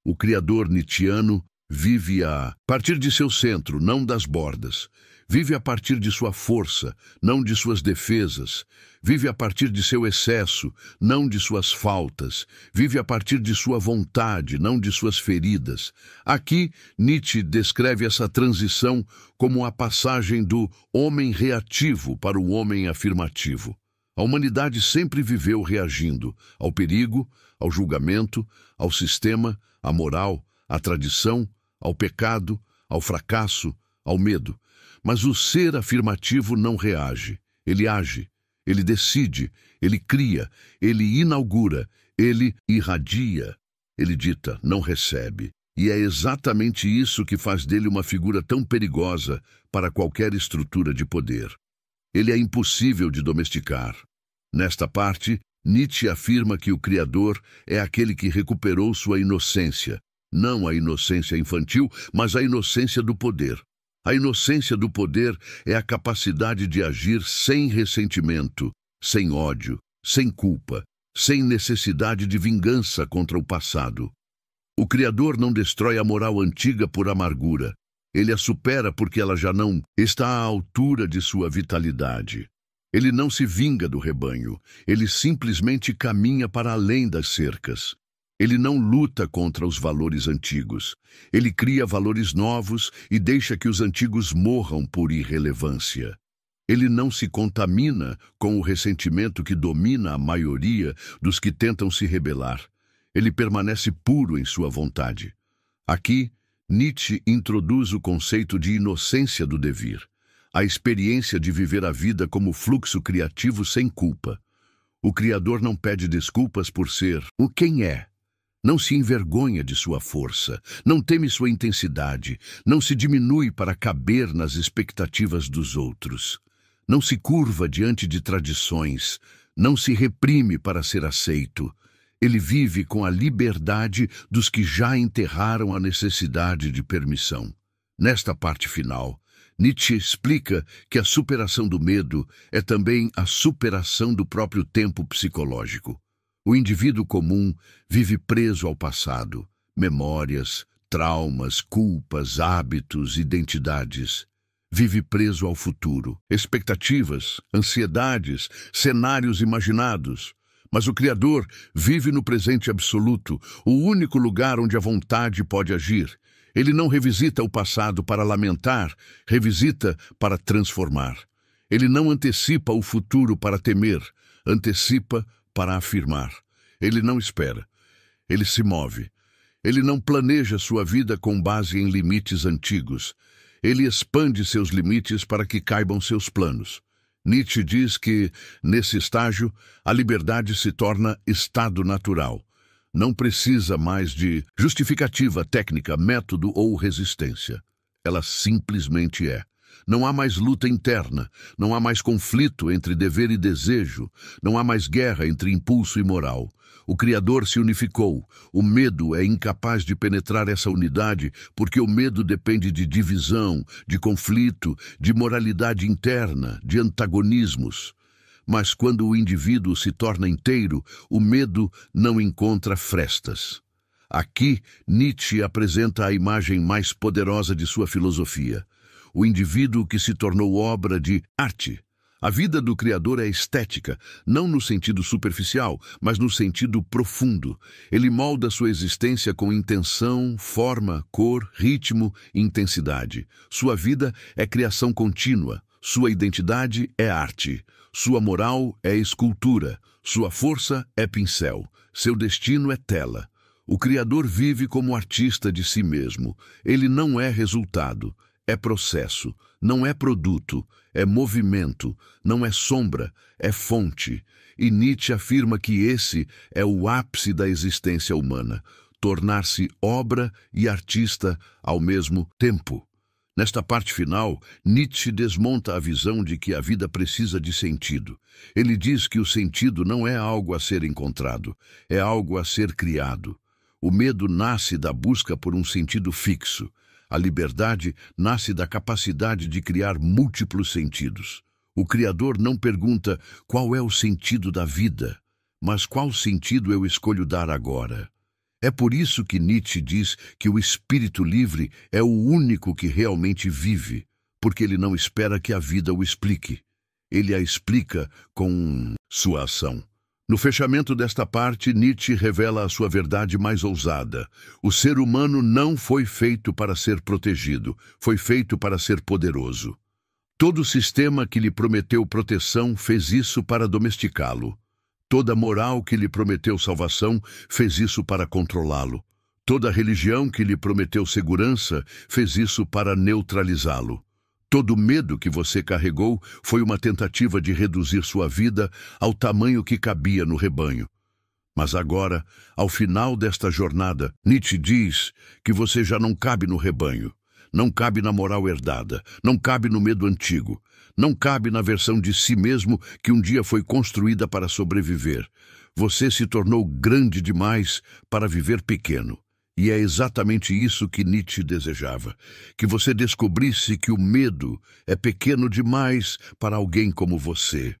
O criador nietzschiano vive a partir de seu centro, não das bordas. Vive a partir de sua força, não de suas defesas. Vive a partir de seu excesso, não de suas faltas. Vive a partir de sua vontade, não de suas feridas. Aqui, Nietzsche descreve essa transição como a passagem do homem reativo para o homem afirmativo. A humanidade sempre viveu reagindo ao perigo, ao julgamento, ao sistema, à moral, à tradição, ao pecado, ao fracasso, ao medo. Mas o ser afirmativo não reage, ele age, ele decide, ele cria, ele inaugura, ele irradia, ele dita, não recebe. E é exatamente isso que faz dele uma figura tão perigosa para qualquer estrutura de poder. Ele é impossível de domesticar. Nesta parte, Nietzsche afirma que o Criador é aquele que recuperou sua inocência, não a inocência infantil, mas a inocência do poder. A inocência do poder é a capacidade de agir sem ressentimento, sem ódio, sem culpa, sem necessidade de vingança contra o passado. O Criador não destrói a moral antiga por amargura. Ele a supera porque ela já não está à altura de sua vitalidade. Ele não se vinga do rebanho, ele simplesmente caminha para além das cercas. Ele não luta contra os valores antigos. Ele cria valores novos e deixa que os antigos morram por irrelevância. Ele não se contamina com o ressentimento que domina a maioria dos que tentam se rebelar. Ele permanece puro em sua vontade. Aqui, Nietzsche introduz o conceito de inocência do devir, a experiência de viver a vida como fluxo criativo sem culpa. O Criador não pede desculpas por ser o quem é. Não se envergonha de sua força, não teme sua intensidade, não se diminui para caber nas expectativas dos outros. Não se curva diante de tradições, não se reprime para ser aceito. Ele vive com a liberdade dos que já enterraram a necessidade de permissão. Nesta parte final, Nietzsche explica que a superação do medo é também a superação do próprio tempo psicológico. O indivíduo comum vive preso ao passado, memórias, traumas, culpas, hábitos, identidades. Vive preso ao futuro, expectativas, ansiedades, cenários imaginados. Mas o Criador vive no presente absoluto, o único lugar onde a vontade pode agir. Ele não revisita o passado para lamentar, revisita para transformar. Ele não antecipa o futuro para temer, antecipa para afirmar. Ele não espera. Ele se move. Ele não planeja sua vida com base em limites antigos. Ele expande seus limites para que caibam seus planos. Nietzsche diz que, nesse estágio, a liberdade se torna estado natural. Não precisa mais de justificativa, técnica, método ou resistência. Ela simplesmente é. Não há mais luta interna, não há mais conflito entre dever e desejo, não há mais guerra entre impulso e moral. O Criador se unificou. O medo é incapaz de penetrar essa unidade porque o medo depende de divisão, de conflito, de moralidade interna, de antagonismos. Mas quando o indivíduo se torna inteiro, o medo não encontra frestas. Aqui, Nietzsche apresenta a imagem mais poderosa de sua filosofia. O indivíduo que se tornou obra de arte, A vida do Criador é estética, não no sentido superficial, mas no sentido profundo. Ele molda sua existência com intenção, forma, cor, ritmo e intensidade. Sua vida é criação contínua. Sua identidade é arte. Sua moral é escultura. Sua força é pincel. Seu destino é tela. O Criador vive como artista de si mesmo. Ele não é resultado, é processo. Não é produto, é movimento. Não é sombra, é fonte. E Nietzsche afirma que esse é o ápice da existência humana, tornar-se obra e artista ao mesmo tempo. Nesta parte final, Nietzsche desmonta a visão de que a vida precisa de sentido. Ele diz que o sentido não é algo a ser encontrado, é algo a ser criado. O medo nasce da busca por um sentido fixo. A liberdade nasce da capacidade de criar múltiplos sentidos. O Criador não pergunta qual é o sentido da vida, mas qual sentido eu escolho dar agora. É por isso que Nietzsche diz que o espírito livre é o único que realmente vive, porque ele não espera que a vida o explique. Ele a explica com sua ação. No fechamento desta parte, Nietzsche revela a sua verdade mais ousada. O ser humano não foi feito para ser protegido, foi feito para ser poderoso. Todo sistema que lhe prometeu proteção fez isso para domesticá-lo. Toda moral que lhe prometeu salvação fez isso para controlá-lo. Toda religião que lhe prometeu segurança fez isso para neutralizá-lo. Todo medo que você carregou foi uma tentativa de reduzir sua vida ao tamanho que cabia no rebanho. Mas agora, ao final desta jornada, Nietzsche diz que você já não cabe no rebanho, não cabe na moral herdada, não cabe no medo antigo, não cabe na versão de si mesmo que um dia foi construída para sobreviver. Você se tornou grande demais para viver pequeno. E é exatamente isso que Nietzsche desejava, que você descobrisse que o medo é pequeno demais para alguém como você.